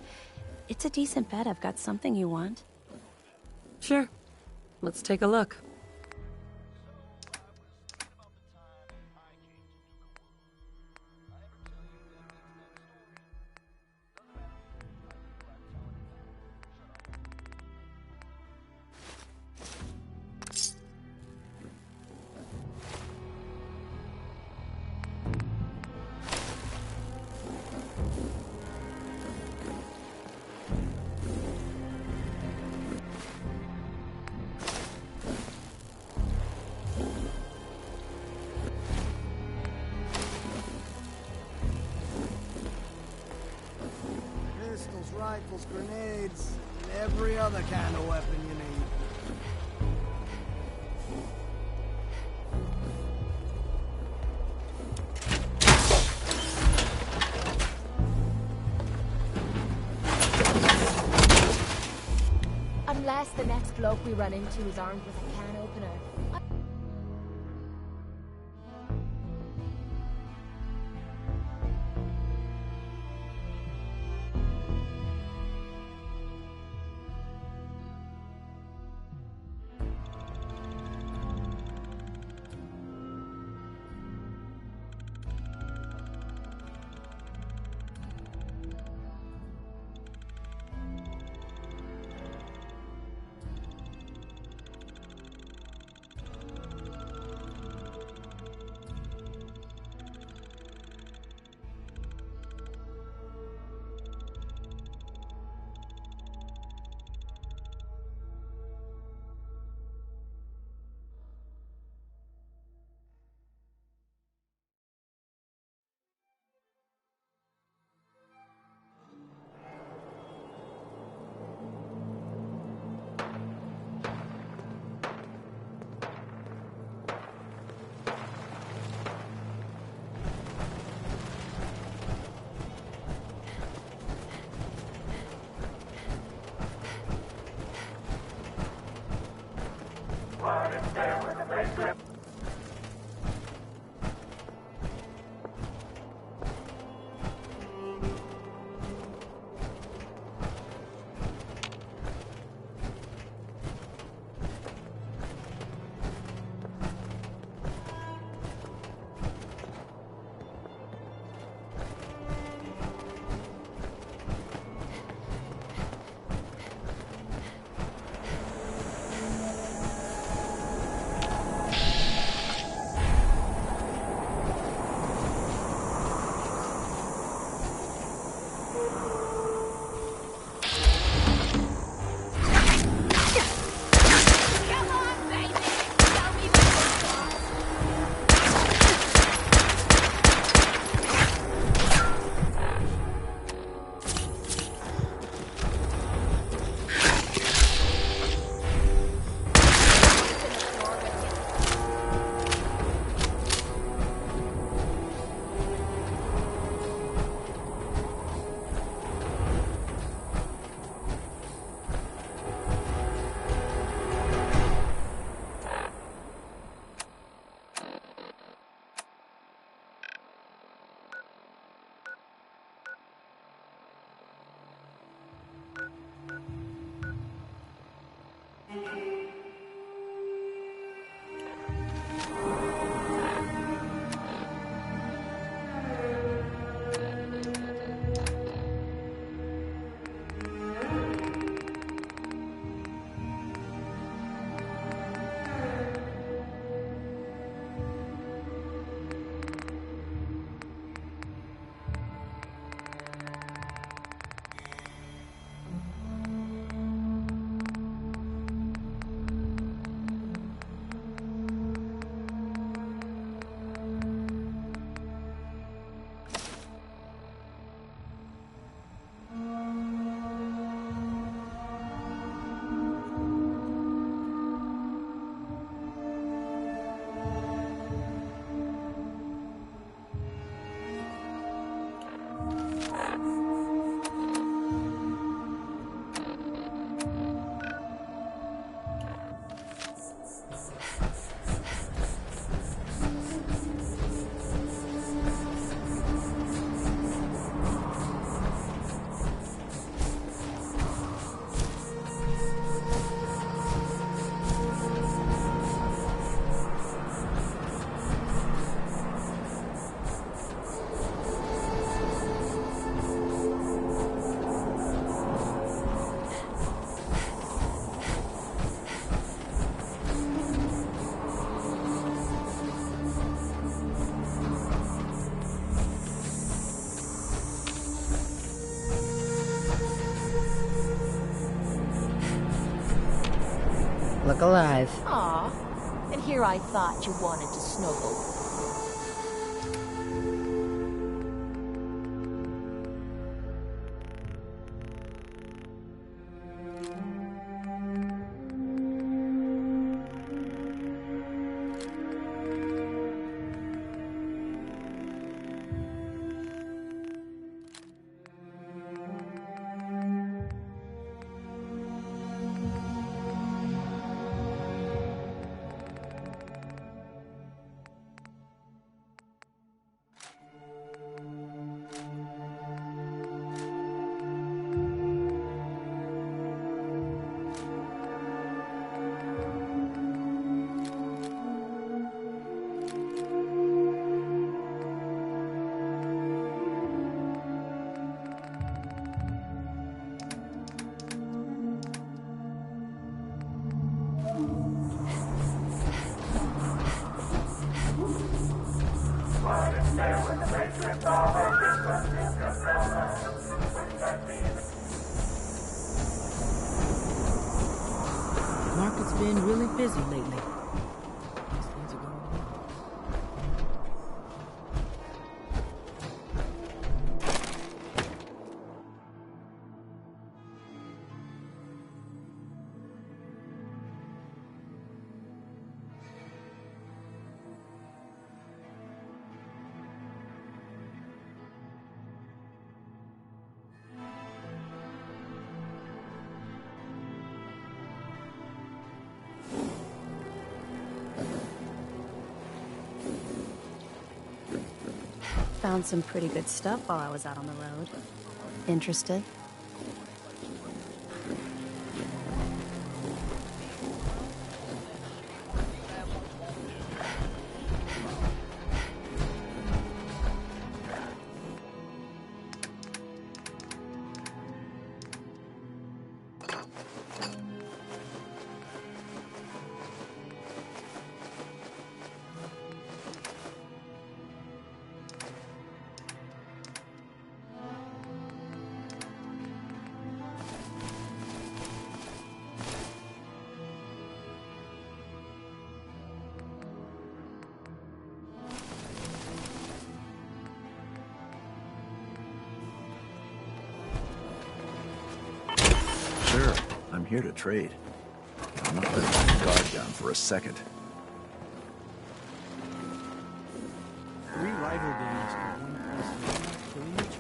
It's a decent bet I've got something you want. Sure. Let's take a look. Pistols, rifles, grenades, and every other kind of weapon you need. Unless the next bloke we run into is armed with a can opener. back alive. Aw, and here I thought you wanted to snuggle. Market's been really busy lately. These things are going well. Found some pretty good stuff while I was out on the road. Interested? Sure, I'm here to trade. I'm not letting my guard down for a second. Three rival gangs from one place killing each other?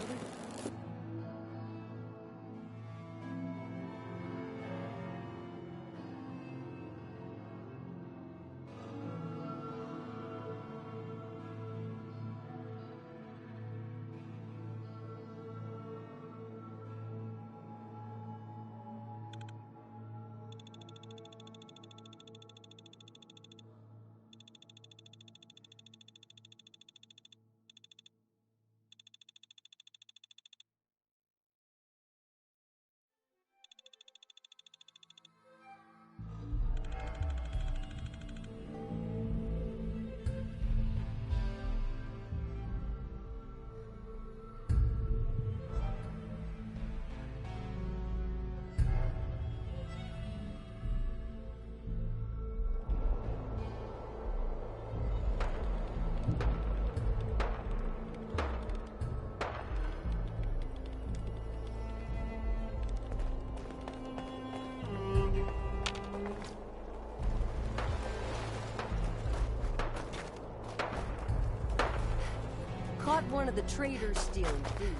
Caught one of the traders stealing food.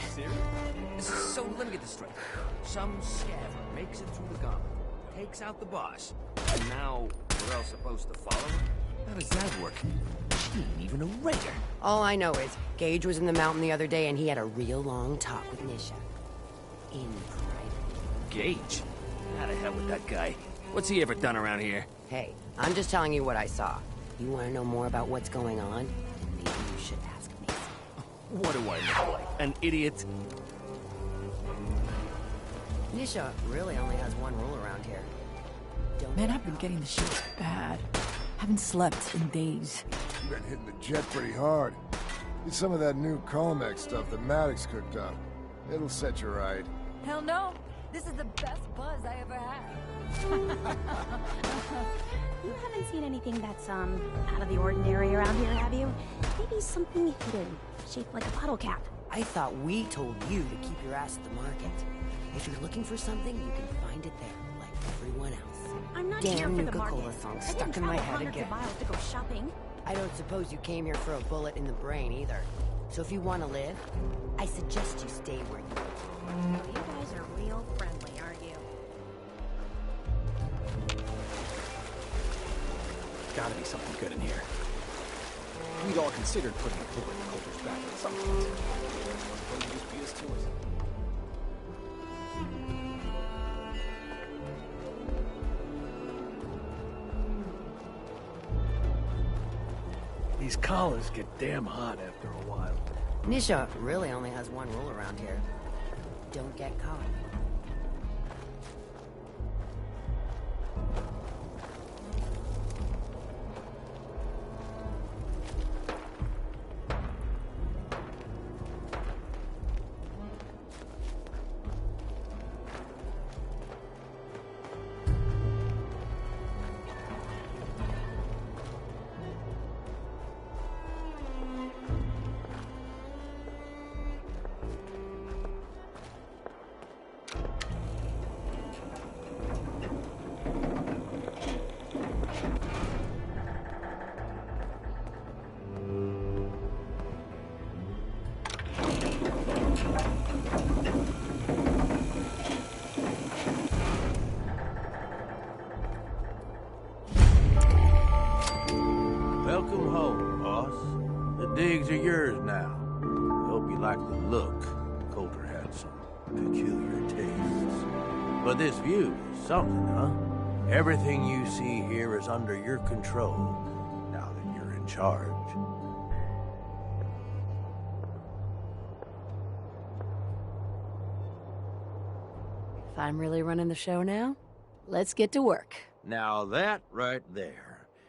Serious? So let me get this straight. Some scabber makes it through the gauntlet, takes out the boss, and now we're all supposed to follow him? How does that work? He ain't even a raider. All I know is, Gage was in the mountain the other day and he had a real long talk with Nisha. In private. Gage? How the hell with that guy? What's he ever done around here? Hey, I'm just telling you what I saw. You want to know more about what's going on? Maybe you should ask me. What do I look like? An idiot? Nisha really only has one rule around here. Man, I've been getting the shits bad. Haven't slept in days. You've been hitting the jet pretty hard. Get some of that new Colmex stuff that Maddox cooked up. It'll set you right. Hell no. This is the best buzz I ever had. You haven't seen anything that's, out of the ordinary around here, have you? Maybe something hidden, shaped like a bottle cap. I thought we told you to keep your ass at the market. If you're looking for something, you can find it there, like everyone else. I'm not here Damn for the Nuka-Cola market. song I stuck didn't in my travel head hundreds again. of miles to go shopping. I don't suppose you came here for a bullet in the brain either. So if you want to live, I suggest you stay where you are. Well, you guys are real friendly, aren't you? Gotta be something good in here. We'd all considered putting a bullet in Coulter's back at some point. Suppose you just beat us to it. These collars get damn hot after a while. Nisha really only has one rule around here. Don't get caught. Welcome home, boss. The digs are yours now. I hope you like the look. Coulter had some peculiar tastes. But this view is something, huh? Everything you see here is under your control, now that you're in charge. If I'm really running the show now, let's get to work. Now that right there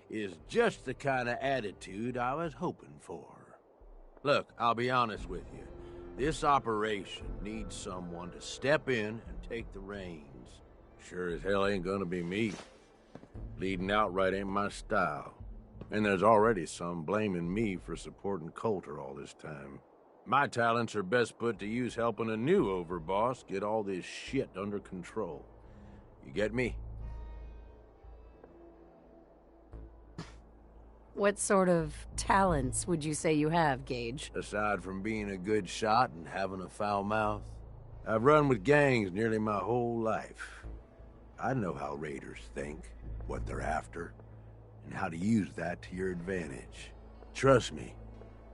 is just the kind of attitude I was hoping for. Look, I'll be honest with you. This operation needs someone to step in and take the reins. Sure as hell ain't gonna be me. Leading outright ain't my style. And there's already some blaming me for supporting Coulter all this time. My talents are best put to use helping a new overboss get all this shit under control. You get me? What sort of talents would you say you have, Gage? Aside from being a good shot and having a foul mouth, I've run with gangs nearly my whole life. I know how raiders think, what they're after, and how to use that to your advantage. Trust me,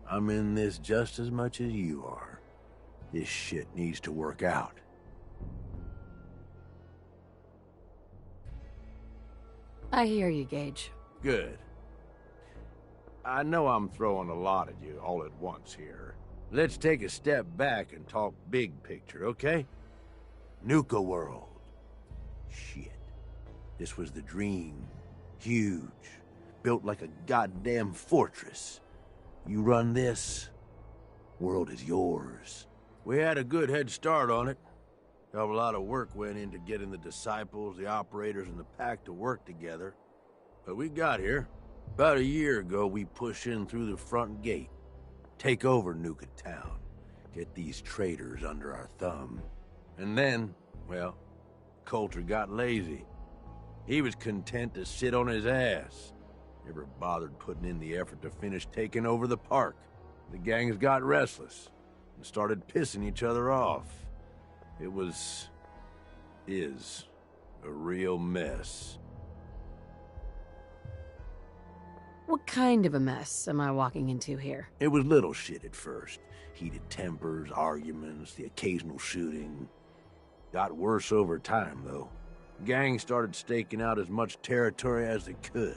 I'm in this just as much as you are. This shit needs to work out. I hear you, Gage. Good. I know I'm throwing a lot at you all at once here. Let's take a step back and talk big picture, okay? Nuka world. Shit. This was the dream. Huge. Built like a goddamn fortress. You run this, world is yours. We had a good head start on it. Hell of a lot of work went into getting the disciples, the operators, and the pack to work together. But we got here. About a year ago, we pushed in through the front gate. Take over Nuka Town. Get these traitors under our thumb. And then, well, Coulter got lazy. He was content to sit on his ass. Never bothered putting in the effort to finish taking over the park. The gangs got restless and started pissing each other off. It is a real mess. What kind of a mess am I walking into here? It was little shit at first. Heated tempers, arguments, the occasional shooting. Got worse over time, though. Gangs started staking out as much territory as they could.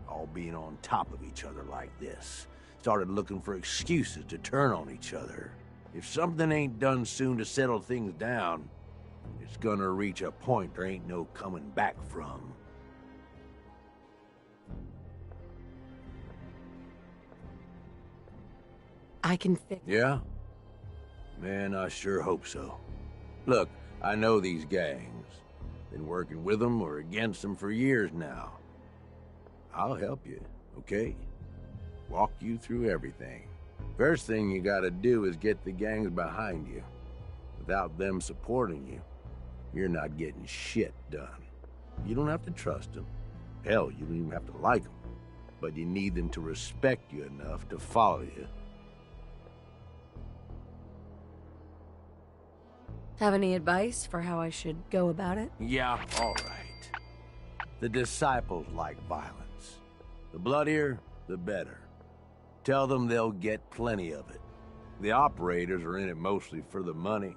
All being on top of each other like this. Started looking for excuses to turn on each other. If something ain't done soon to settle things down, it's gonna reach a point there ain't no coming back from. I can fix... Yeah? Man, I sure hope so. Look, I know these gangs. Been working with them or against them for years now. I'll help you, okay? Walk you through everything. First thing you gotta do is get the gangs behind you. Without them supporting you, you're not getting shit done. You don't have to trust them. Hell, you don't even have to like them. But you need them to respect you enough to follow you. Have any advice for how I should go about it? Yeah, all right. The disciples like violence. The bloodier, the better. Tell them they'll get plenty of it. The operators are in it mostly for the money.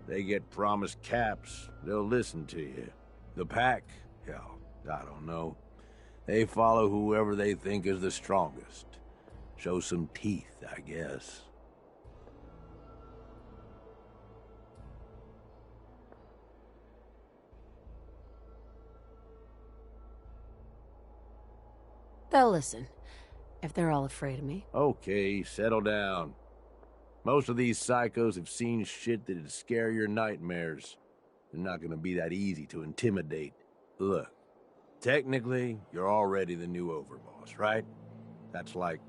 They get promised caps, they'll listen to you. The pack, hell, I don't know. They follow whoever they think is the strongest. Show some teeth, I guess. They'll listen, if they're all afraid of me. Okay, settle down. Most of these psychos have seen shit that'd scare your nightmares. They're not gonna be that easy to intimidate. Look, technically, you're already the new overboss, right? That's like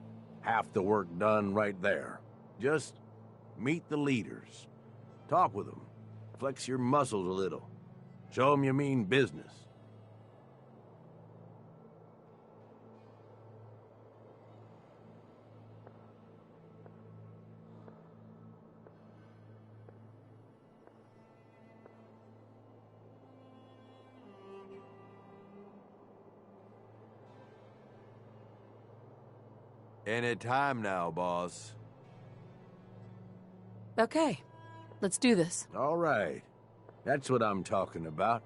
half the work done right there. Just meet the leaders. Talk with them. Flex your muscles a little. Show them you mean business. Any time now, boss. Okay, let's do this. All right. That's what I'm talking about.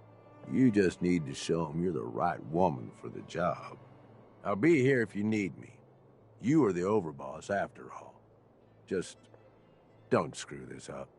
You just need to show them you're the right woman for the job. I'll be here if you need me. You are the overboss after all. Just don't screw this up.